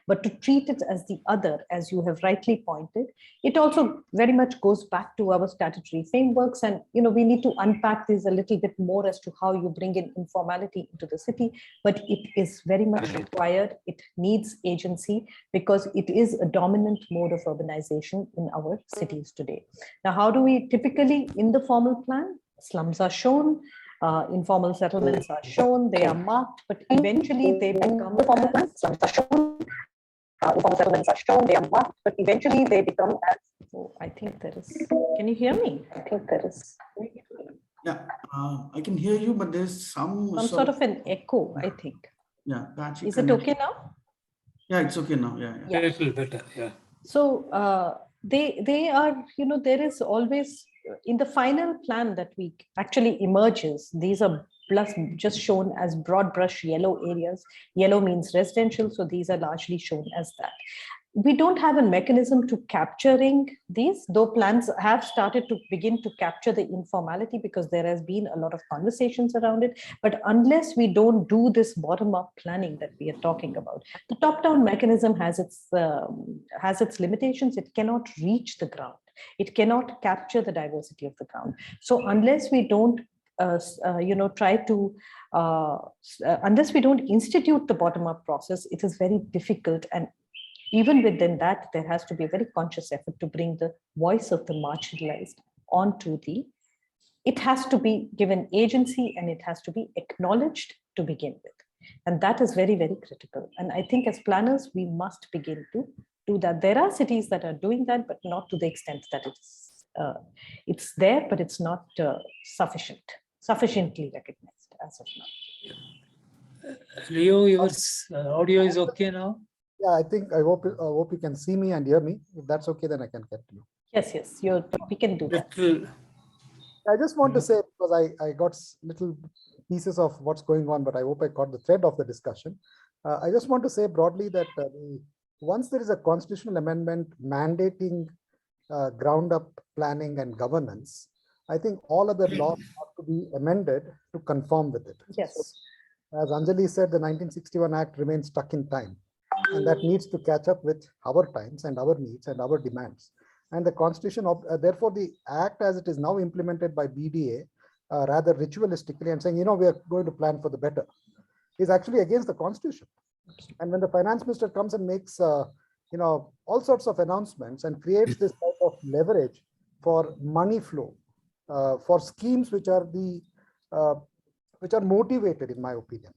But to treat it as the other, as you have rightly pointed, it also very much goes back to our statutory frameworks. And, we need to unpack this a little bit more as to how you bring in informality into the city. But it is very much required. It needs agency because it is a dominant mode of urbanization in our cities today. Now, how do we typically in the formal plan? Slums are shown. Informal settlements are shown, they are marked, but eventually they become the formal plans. Slums are shown, informal settlements are shown, they are marked, but eventually they become as. Oh, I think there is. Can you hear me? I think there is. Yeah, I can hear you, but there's some sort of an echo, I think. Yeah, patchy. Is it okay now? Yeah, it's okay now. Yeah. A little better. Yeah. So they are, there is always in the final plan that we actually emerges, these are just shown as broad brush yellow areas. Yellow means residential, so these are largely shown as that. We don't have a mechanism to capturing these, though plans have started to begin to capture the informality because there has been a lot of conversations around it. But unless we don't do this bottom-up planning that we are talking about, the top-down mechanism has its limitations. It cannot reach the ground. It cannot capture the diversity of the ground. So unless we don't unless we don't institute the bottom-up process, it is very difficult. And even within that, there has to be a very conscious effort to bring the voice of the marginalized onto it has to be given agency and it has to be acknowledged to begin with. And that is very, very critical. And I think as planners, we must begin to do that. There are cities that are doing that, but not to the extent that it's there, but it's not sufficiently recognized as of now. Leo, your audio is okay now? Yeah, I hope you can see me and hear me. If that's okay, then I can continue. Yes, we can do that. I just want to say, because I got little pieces of what's going on, but I hope I caught the thread of the discussion. I just want to say broadly that once there is a constitutional amendment mandating ground up planning and governance, I think all other laws have to be amended to conform with it. Yes. So, as Anjali said, the 1961 Act remains stuck in time. And that needs to catch up with our times and our needs and our demands. And the Constitution, therefore, the Act as it is now implemented by BDA, rather ritualistically and saying, we are going to plan for the better, is actually against the Constitution. And when the finance minister comes and makes, all sorts of announcements and creates this type of leverage for money flow, for schemes which are motivated, in my opinion,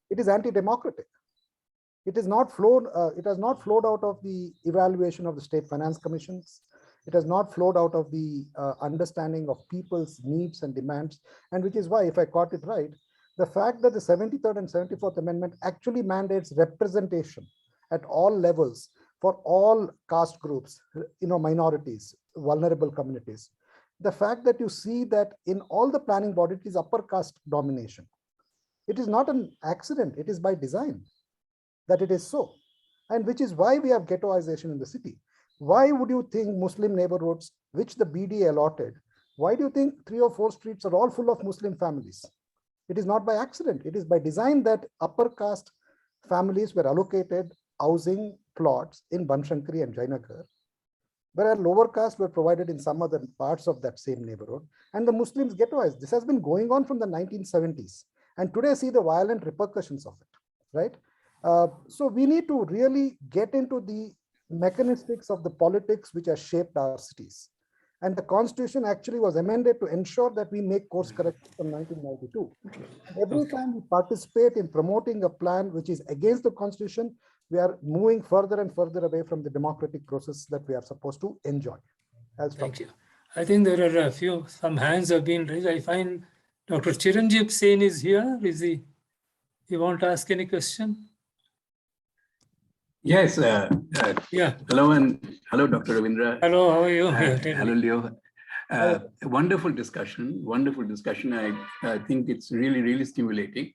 it is anti-democratic. It has not flowed out of the evaluation of the state finance commissions. It has not flowed out of the understanding of people's needs and demands. And which is why, if I caught it right, the fact that the 73rd and 74th Amendment actually mandates representation at all levels for all caste groups, minorities, vulnerable communities. The fact that you see that in all the planning bodies, it is upper caste domination. It is not an accident. It is by design that it is so, and which is why we have ghettoization in the city. Why would you think Muslim neighborhoods, which the BDA allotted, why do you think 3 or 4 streets are all full of Muslim families? It is not by accident. It is by design that upper caste families were allocated housing plots in Banshankari and Jainagar, whereas lower caste were provided in some other parts of that same neighborhood, and the Muslims ghettoized. This has been going on from the 1970s, and today see the violent repercussions of it, right? So we need to really get into the mechanistics of the politics which has shaped our cities. And the Constitution actually was amended to ensure that we make course corrections from 1992. Every time we participate in promoting a plan which is against the Constitution, we are moving further and further away from the democratic process that we are supposed to enjoy. Thank you. I think there are some hands have been raised. I find Dr. Chiranjeev Sen is here. Is he? You want to ask any question? Yes. Yeah. Hello, Dr. Ravindra. Hello, how are you? Hello, Leo. Wonderful discussion. I think it's really, really stimulating.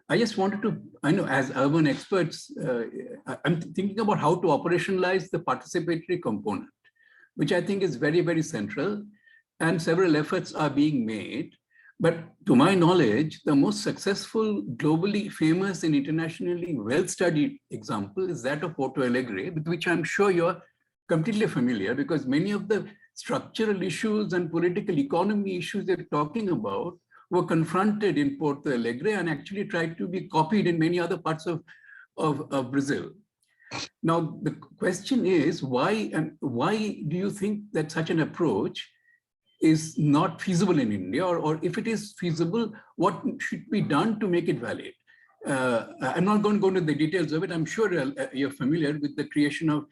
I just wanted to, I know as urban experts, I'm thinking about how to operationalize the participatory component, which I think is very, very central, and several efforts are being made. But to my knowledge, the most successful, globally famous and internationally well-studied example is that of Porto Alegre, with which I'm sure you're completely familiar, because many of the structural issues and political economy issues they're talking about were confronted in Porto Alegre and actually tried to be copied in many other parts of Brazil. Now, the question is, why do you think that such an approach is not feasible in India, or if it is feasible, what should be done to make it valid? I'm not going to go into the details of it. I'm sure you're familiar with the creation of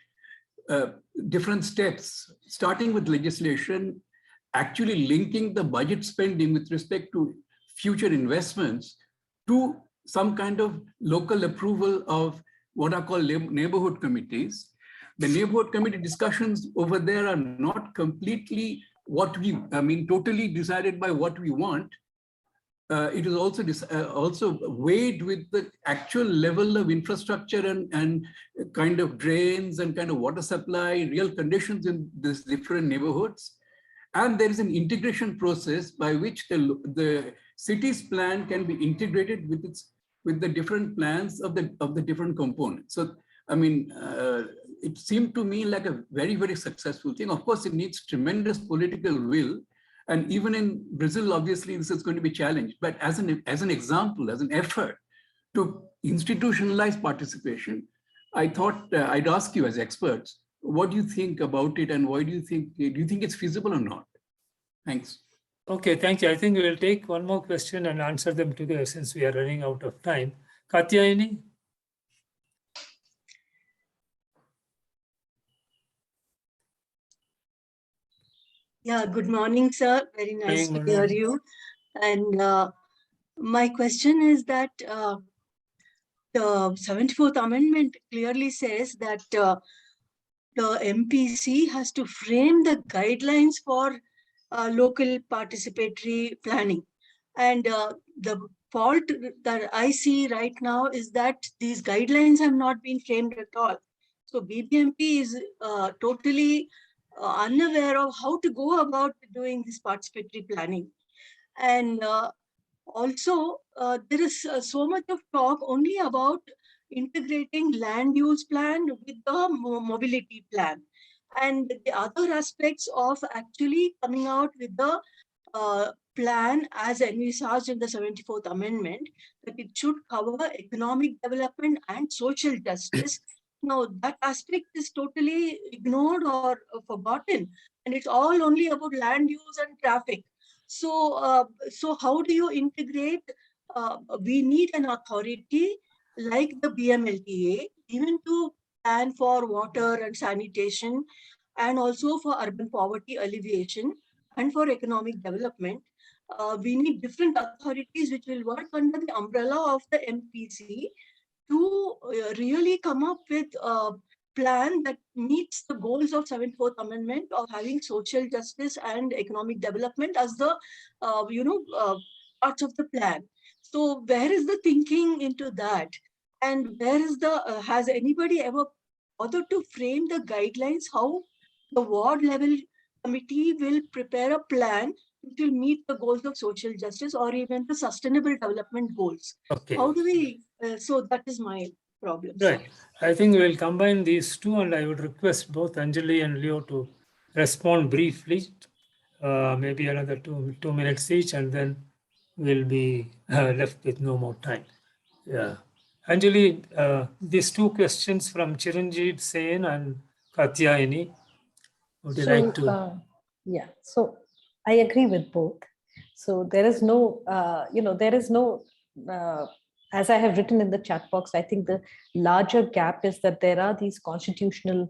different steps, starting with legislation, actually linking the budget spending with respect to future investments to some kind of local approval of what are called neighborhood committees. The neighborhood committee discussions over there are not completely totally decided by what we want. It is also weighed with the actual level of infrastructure and kind of drains and kind of water supply, real conditions in these different neighborhoods. And there is an integration process by which the city's plan can be integrated with the different plans of the different components. So, I mean, it seemed to me like a very, very successful thing. Of course, it needs tremendous political will. And even in Brazil, obviously, this is going to be challenged. But as an example, as an effort to institutionalize participation, I thought I'd ask you as experts, what do you think about it, and why do you think it's feasible or not? Thanks. Okay, thank you. I think we will take one more question and answer them together since we are running out of time. Katyayani? Yeah, good morning, sir. Very nice to hear you. And my question is that the 74th Amendment clearly says that the MPC has to frame the guidelines for local participatory planning. And the fault that I see right now is that these guidelines have not been framed at all. So BBMP is totally unaware of how to go about doing this participatory planning. And also, there is so much of talk only about integrating land use plan with the mobility plan. And the other aspects of actually coming out with the plan as envisaged in the 74th Amendment, that it should cover economic development and social justice. Now, that aspect is totally ignored or forgotten, and it's all only about land use and traffic. So, so how do you integrate? We need an authority like the BMLTA, even to plan for water and sanitation, and also for urban poverty alleviation and for economic development. We need different authorities which will work under the umbrella of the MPC to really come up with a plan that meets the goals of 74th Amendment of having social justice and economic development as the parts of the plan. So where is the thinking into that? And where is the, has anybody ever bothered to frame the guidelines how the ward level committee will prepare a plan which will meet the goals of social justice or even the sustainable development goals? Okay. How do we, so that is my problem. Right. I think we will combine these two, and I would request both Anjali and Leo to respond briefly, maybe another two minutes each, and then we'll be left with no more time. Yeah. Anjali, these two questions from Chiranjeev Sen and Katyayani. Would you like to? Yeah, so I agree with both. So there is no, as I have written in the chat box, I think the larger gap is that there are these constitutional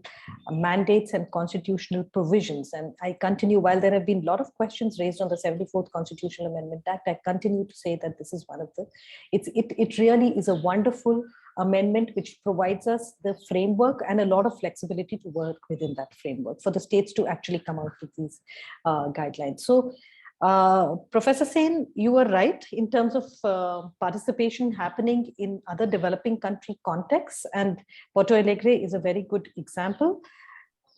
mandates and constitutional provisions. And I continue, while there have been a lot of questions raised on the 74th Constitutional Amendment Act, I continue to say that this is one of the, it really is a wonderful amendment which provides us the framework and a lot of flexibility to work within that framework for the states to actually come out with these guidelines. So Professor Sen, you were right in terms of participation happening in other developing country contexts, and Porto Alegre is a very good example.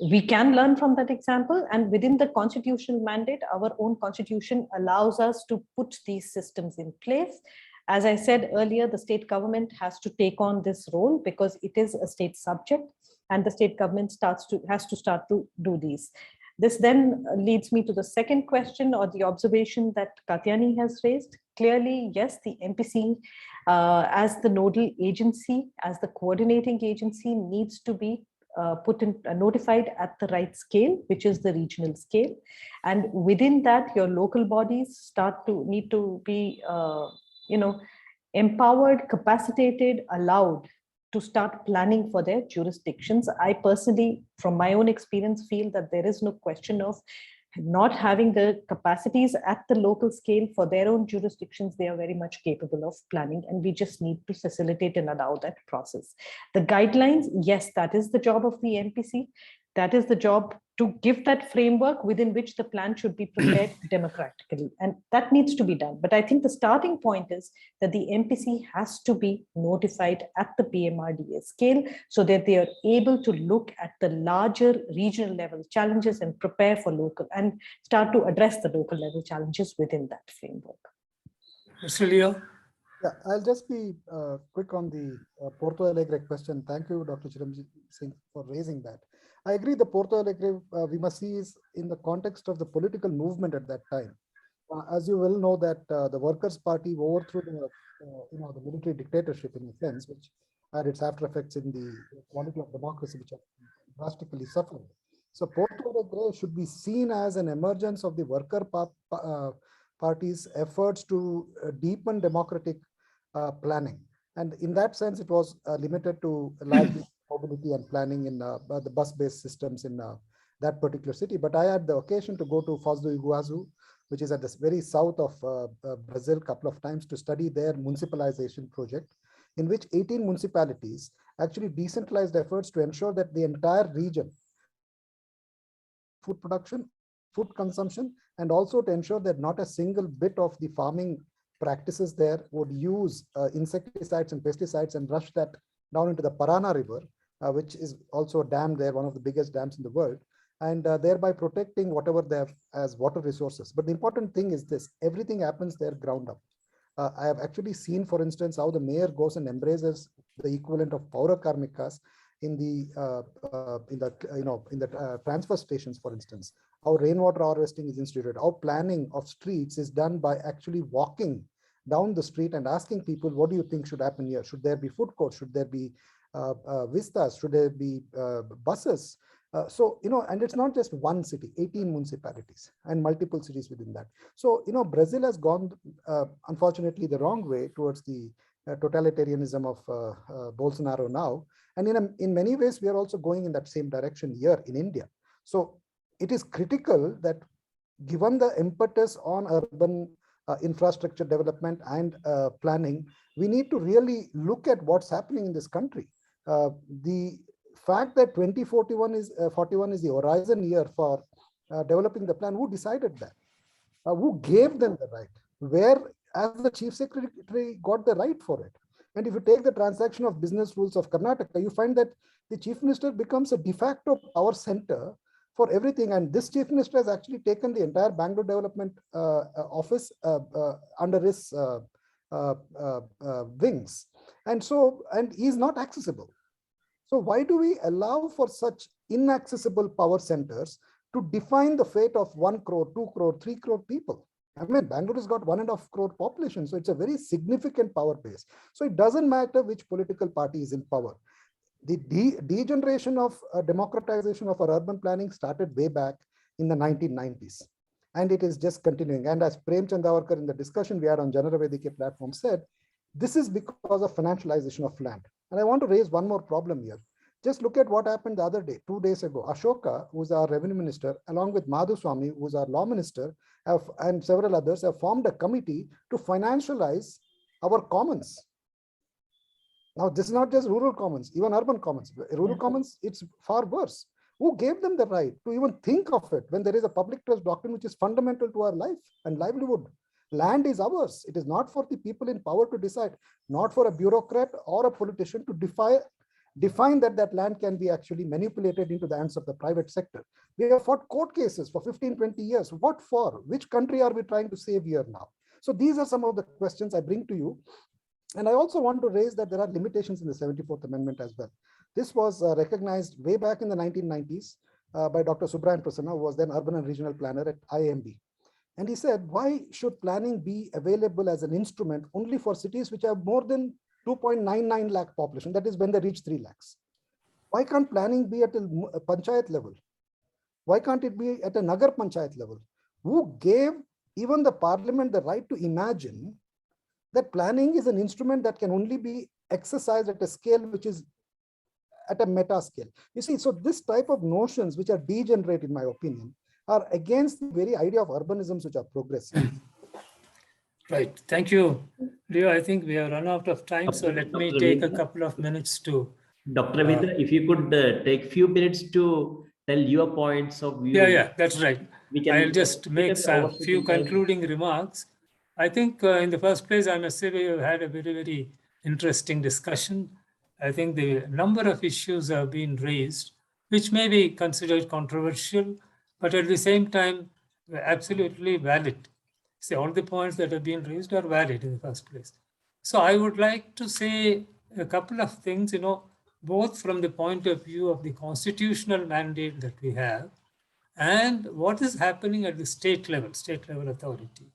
We can learn from that example, and within the constitutional mandate, our own constitution allows us to put these systems in place. As I said earlier, the state government has to take on this role because it is a state subject, and the state government has to start to do these. This then leads me to the second question or the observation that Katyani has raised. Clearly, yes, the MPC as the nodal agency, as the coordinating agency, needs to be notified at the right scale, which is the regional scale. And within that, your local bodies need to be empowered, capacitated, allowed to start planning for their jurisdictions. I personally, from my own experience, feel that there is no question of not having the capacities at the local scale for their own jurisdictions. They are very much capable of planning, and we just need to facilitate and allow that process. The guidelines, yes, that is the job of the MPC. That is the job to give that framework within which the plan should be prepared democratically. And that needs to be done. But I think the starting point is that the MPC has to be notified at the PMRDA scale so that they are able to look at the larger regional level challenges and prepare for local and start to address the local level challenges within that framework. Mr. Leo? Yeah, I'll just be quick on the Porto Alegre question. Thank you, Dr. Chiramji Singh, for raising that. I agree the Porto Alegre we must see is in the context of the political movement at that time. As you well know that the Workers' Party overthrew the military dictatorship in a sense, which had its after effects in the quality of democracy, which have drastically suffered. So Porto Alegre should be seen as an emergence of the Worker Party's efforts to deepen democratic planning. And in that sense, it was limited to largely mobility and planning in the bus-based systems in that particular city. But I had the occasion to go to Foz do Iguazu, which is at the very south of Brazil, a couple of times to study their municipalization project, in which 18 municipalities actually decentralized efforts to ensure that the entire region, food production, food consumption, and also to ensure that not a single bit of the farming practices there would use insecticides and pesticides and rush that down into the Parana River, which is also a dam there, one of the biggest dams in the world, and thereby protecting whatever they have as water resources. But the important thing is this, everything happens there ground up. I have actually seen, for instance, how the mayor goes and embraces the equivalent of Paura Karmikas in the transfer stations, for instance, how rainwater harvesting is instituted, how planning of streets is done by actually walking down the street and asking people, what do you think should happen here? Should there be food courts? Should there be vistas? Should there be buses? And it's not just one city, 18 municipalities and multiple cities within that. So, Brazil has gone, unfortunately, the wrong way towards the totalitarianism of Bolsonaro now. And in many ways, we are also going in that same direction here in India. So it is critical that given the impetus on urban infrastructure development and planning, we need to really look at what's happening in this country. The fact that 2041 is the horizon year for developing the plan, who decided that? Who gave them the right? Where, as the chief secretary, got the right for it? And if you take the transaction of business rules of Karnataka, you find that the chief minister becomes a de facto power center for everything. And this chief minister has actually taken the entire Bangalore development office under his wings. And he is not accessible. So why do we allow for such inaccessible power centers to define the fate of 1 crore, 2 crore, 3 crore people? I mean, Bangalore has got 1.5 crore population, so it's a very significant power base. So it doesn't matter which political party is in power. The degeneration of democratization of our urban planning started way back in the 1990s. And it is just continuing. And as Prem Chandavarkar in the discussion we had on Janara Vedike platform said, this is because of financialization of land. And I want to raise one more problem here. Just look at what happened the other day, 2 days ago. Ashoka, who's our revenue minister, along with Madhuswamy, who's our law minister, and several others have formed a committee to financialize our commons. Now, this is not just rural commons, even urban commons. Rural commons, it's far worse. Who gave them the right to even think of it when there is a public trust doctrine which is fundamental to our life and livelihood? Land is ours. It is not for the people in power to decide, not for a bureaucrat or a politician to define that land can be actually manipulated into the hands of the private sector. We have fought court cases for 15, 20 years. What for? Which country are we trying to save here now? So these are some of the questions I bring to you. And I also want to raise that there are limitations in the 74th Amendment as well. This was recognized way back in the 1990s by Dr. Subrahman Prasanna, who was then Urban and Regional Planner at IMB. And he said, why should planning be available as an instrument only for cities which have more than 2.99 lakh population? That is when they reach 3 lakhs. Why can't planning be at a panchayat level? Why can't it be at a Nagar Panchayat level? Who gave even the parliament the right to imagine that planning is an instrument that can only be exercised at a scale which is at a meta scale? You see, so this type of notions, which are degenerate, in my opinion, are against the very idea of urbanisms which are progressive. Right. Thank you, Leo. I think we have run out of time, so let me take a couple of minutes to. Dr. Ravindra, if you could take few minutes to tell your points of view. Yeah, that's right. I'll just make a few concluding remarks. I think in the first place, I must say we have had a very, very interesting discussion. I think the number of issues have been raised, which may be considered controversial, but at the same time, absolutely valid. See, all the points that have been raised are valid in the first place. So I would like to say a couple of things, both from the point of view of the constitutional mandate that we have and what is happening at the state level authority.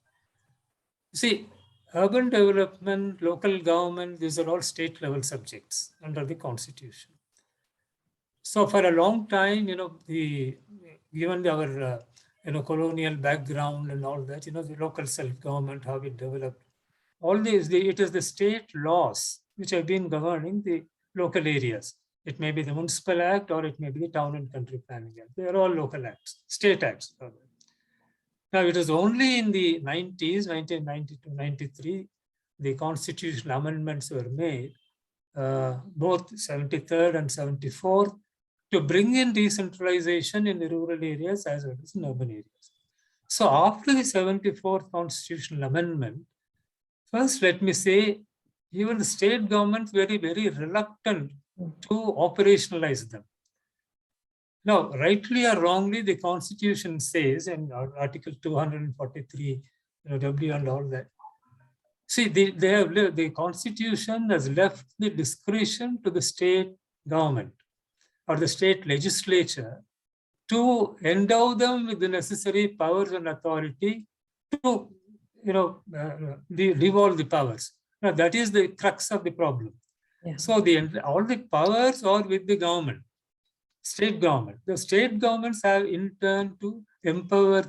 See, urban development, local government, these are all state level subjects under the Constitution. So for a long time, given our colonial background and all that, the local self-government, how it developed, all these, it is the state laws which have been governing the local areas. It may be the Municipal Act or it may be the Town and Country Planning Act. They are all local acts, state acts. Now, it was only in the 90s, 1992, 93, the constitutional amendments were made, both 73rd and 74th, to bring in decentralization in the rural areas as well as in urban areas. So after the 74th constitutional amendment, first let me say, even the state governments very, very reluctant to operationalize them. Now, rightly or wrongly, the Constitution says in Article 243, W and all that. See, the Constitution has left the discretion to the state government or the state legislature to endow them with the necessary powers and authority to, devolve the powers. Now, that is the crux of the problem. Yeah. So all the powers are with the government. State government. The state governments have in turn to empower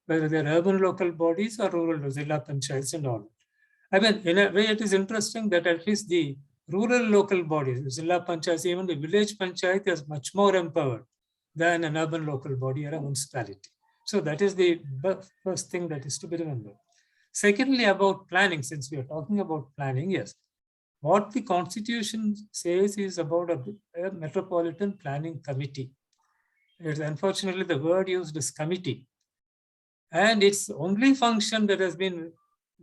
whether they're urban local bodies or rural Zilla Panchayats and all. I mean, in a way, it is interesting that at least the rural local bodies, Zilla Panchayats, even the village panchayat is much more empowered than an urban local body or a municipality. So that is the first thing that is to be remembered. Secondly, about planning, since we are talking about planning, yes. What the Constitution says is about a Metropolitan Planning Committee. It's unfortunately the word used is committee. And its only function that has been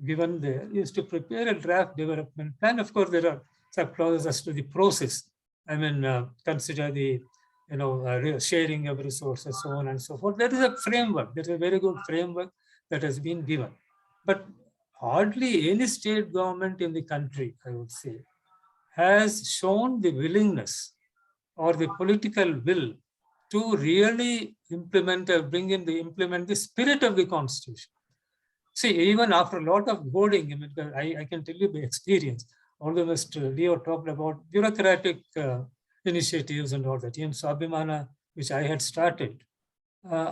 given there is to prepare a draft development plan. Of course, there are some clauses as to the process. I mean, consider the sharing of resources, so on and so forth. That is a framework. That is a very good framework that has been given. But hardly any state government in the country, I would say, has shown the willingness or the political will to really implement the spirit of the Constitution. See, even after a lot of goading, I can tell you by experience, although Mr. Leo talked about bureaucratic initiatives and all that, in Swabhimana, which I had started.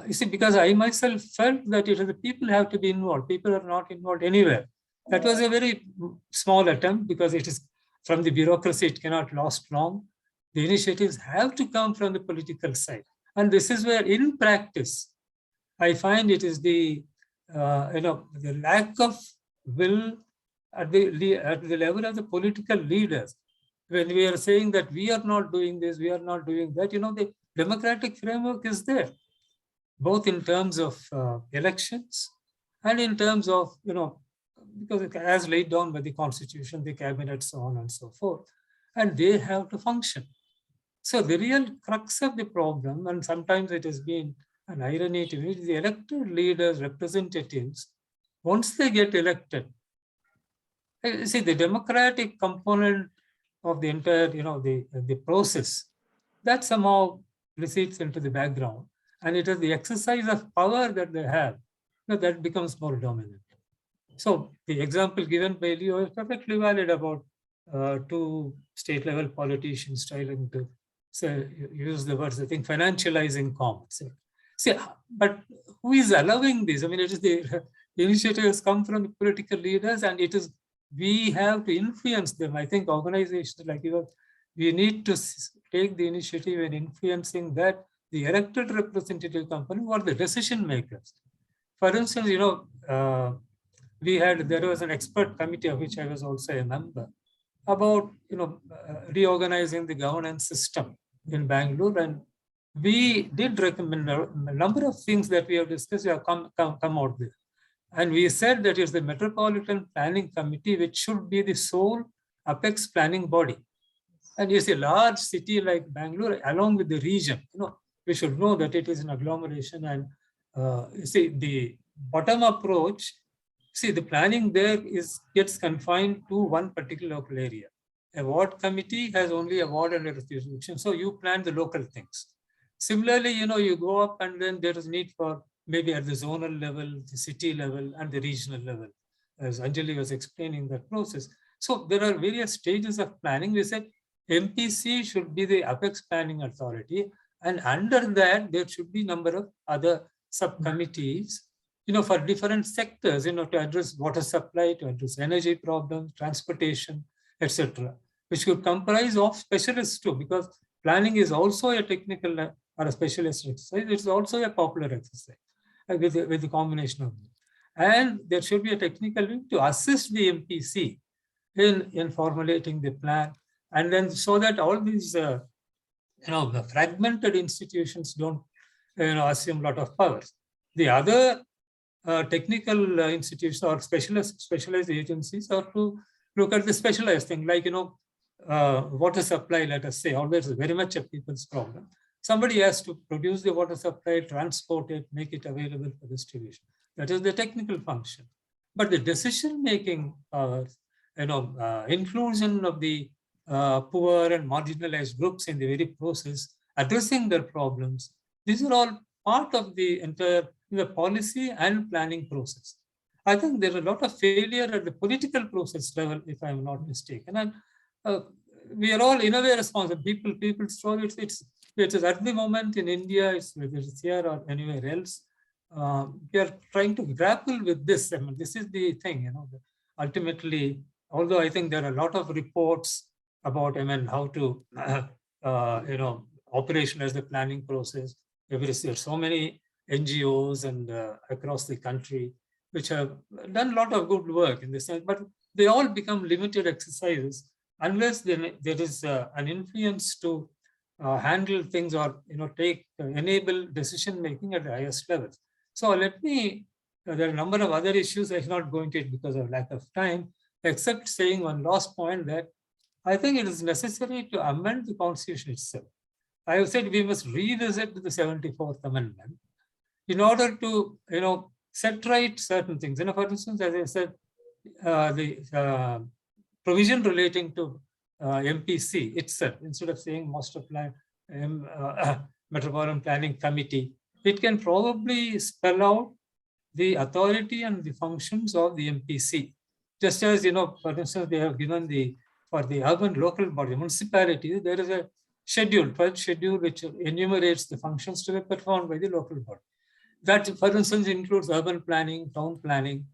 You see, because I myself felt that the people have to be involved. People are not involved anywhere. That was a very small attempt because it is from the bureaucracy, it cannot last long. The initiatives have to come from the political side. And this is where, in practice, I find it is the lack of will at the level of the political leaders when we are saying that we are not doing this, we are not doing that, the democratic framework is there, both in terms of elections and in terms of, because as laid down by the constitution, the cabinet, so on and so forth, and they have to function. So the real crux of the problem, and sometimes it has been an irony to me, the elected leaders, representatives, once they get elected, see the democratic component of the entire, the process, that somehow recedes into the background, and it is the exercise of power that they have that becomes more dominant. So the example given by Leo is perfectly valid about two state-level politicians trying to say, use the words, I think, financializing commerce. See, but who is allowing this? I mean, it is the initiatives come from the political leaders, and it is we have to influence them. I think organizations like we need to take the initiative in influencing that the elected representative company or the decision makers. For instance, there was an expert committee of which I was also a member about reorganizing the governance system in Bangalore, and we did recommend a number of things that we have discussed have come out there. And we said that it's the Metropolitan Planning Committee which should be the sole apex planning body. And it's a large city like Bangalore, along with the region. We should know that it is an agglomeration, and the bottom approach. See, the planning there gets confined to one particular local area. A ward committee has only a ward and a jurisdiction, so you plan the local things. Similarly, you go up, and then there is need for maybe at the zonal level, the city level, and the regional level, as Anjali was explaining that process. So there are various stages of planning. We said MPC should be the apex planning authority, and under that there should be a number of other subcommittees, for different sectors, to address water supply, to address energy problems, transportation, etc., which could comprise of specialists too, because planning is also a technical or a specialist exercise. It's also a popular exercise with the combination of them. And there should be a technical wing to assist the MPC in formulating the plan, and then so that all these the fragmented institutions don't assume a lot of powers. The other technical institutions or specialized agencies are to look at the specialized thing, like water supply, let us say, always very much a people's problem. Somebody has to produce the water supply, transport it, make it available for distribution. That is the technical function. But the decision-making powers, inclusion of the poor and marginalized groups in the very process, addressing their problems, these are all part of the entire policy and planning process. I think there is a lot of failure at the political process level, if I'm not mistaken. And we are all in a way responsible. People's story, it is at the moment in India, whether it's here or anywhere else, we are trying to grapple with this. I mean, this is the thing, ultimately, although I think there are a lot of reports about, how to, operationalize the planning process. There's so many NGOs and across the country, which have done a lot of good work in this sense, but they all become limited exercises unless there is an influence to handle things or enable decision making at the highest levels. So let me. There are a number of other issues. I'm not going to it because of lack of time, except saying one last point that I think it is necessary to amend the Constitution itself. I have said we must revisit the 74th Amendment in order to set right certain things. For instance, as I said, the provision relating to MPC itself, instead of saying Master Plan, Metropolitan Planning Committee, it can probably spell out the authority and the functions of the MPC. Just as, for instance, they have given for the urban local body, municipality, there is a schedule, 12th schedule, which enumerates the functions to be performed by the local body. That, for instance, includes urban planning, town planning.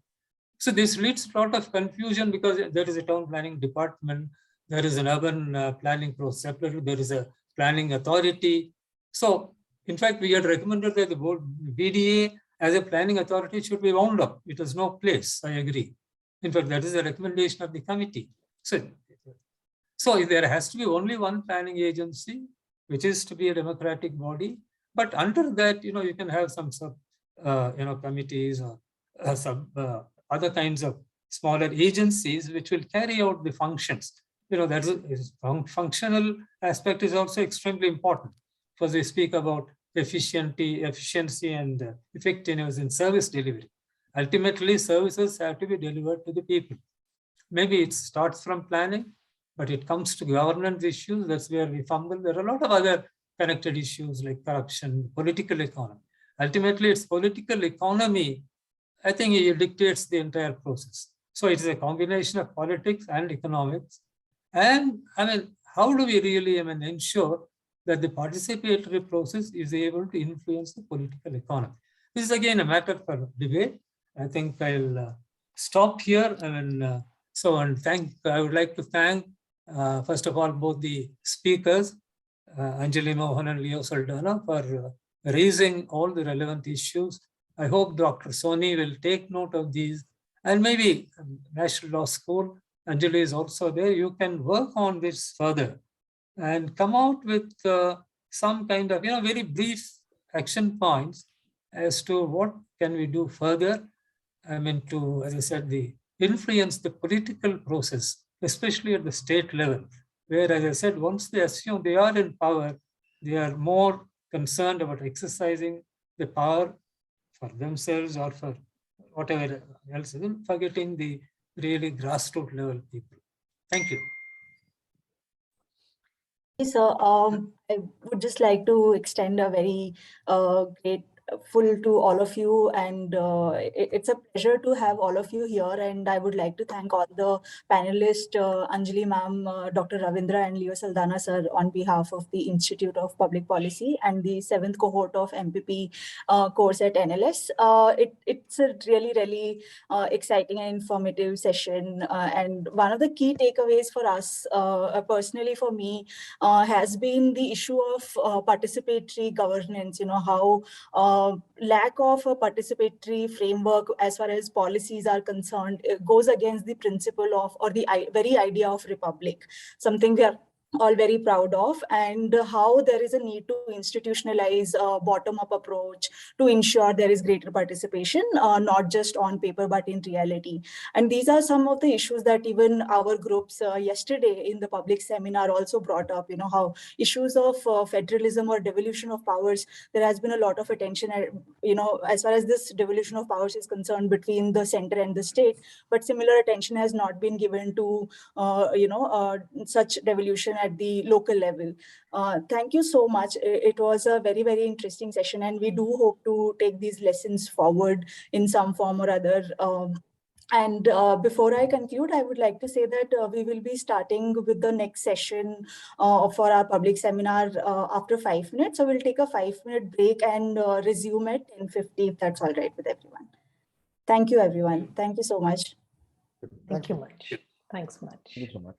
So this leads to a lot of confusion because there is a town planning department, there is an urban planning process, there is a planning authority. So, in fact, we had recommended that the board BDA as a planning authority should be wound up. It has no place, I agree. In fact, that is a recommendation of the committee. So So there has to be only one planning agency, which is to be a democratic body. But under that, you can have some sub, committees or some other kinds of smaller agencies which will carry out the functions. That is functional aspect is also extremely important, because we speak about efficiency and effectiveness in service delivery. Ultimately, services have to be delivered to the people. Maybe it starts from planning, but it comes to governance issues. That's where we fumble. There are a lot of other connected issues like corruption, political economy. Ultimately, it's political economy, I think, it dictates the entire process. So it is a combination of politics and economics. And how do we really ensure that the participatory process is able to influence the political economy? This is again a matter for debate. I think I'll stop here. I would like to thank, first of all, both the speakers, Anjali, Mohan, and Leo Saldanah, for raising all the relevant issues. I hope Dr. Soni will take note of these, and maybe National Law School, Anjali is also there. You can work on this further and come out with some kind of, very brief action points as to what can we do further. To, as I said, influence the political process, especially at the state level, where, as I said, once they assume they are in power, they are more concerned about exercising the power for themselves or for whatever else, forgetting the really grassroots level people. Thank you. So I would just like to extend a very grateful to all of you, and it's a pleasure to have all of you here. And I would like to thank all the panelists, Anjali ma'am, Dr. Ravindra, and Leo Saldanah sir, on behalf of the Institute of Public Policy and the 7th cohort of MPP course at NLS. It's a really exciting and informative session. And one of the key takeaways for us, personally for me, has been the issue of participatory governance. How lack of a participatory framework as far as policies are concerned goes against the principle of, or the very idea of republic, something we are all very proud of, and how there is a need to institutionalize a bottom-up approach to ensure there is greater participation, not just on paper, but in reality. And these are some of the issues that even our groups yesterday in the public seminar also brought up, how issues of federalism or devolution of powers, there has been a lot of attention, as far as this devolution of powers is concerned between the center and the state, but similar attention has not been given to, such devolution at the local level. Thank you so much. It was a very interesting session, and we do hope to take these lessons forward in some form or other. And before I conclude, I would like to say that we will be starting with the next session for our public seminar after 5 minutes. So we'll take a 5-minute break and resume at 10:50, if that's all right with everyone. Thank you, everyone. Thank you so much. Thank you much. Thanks much. Thank you so much.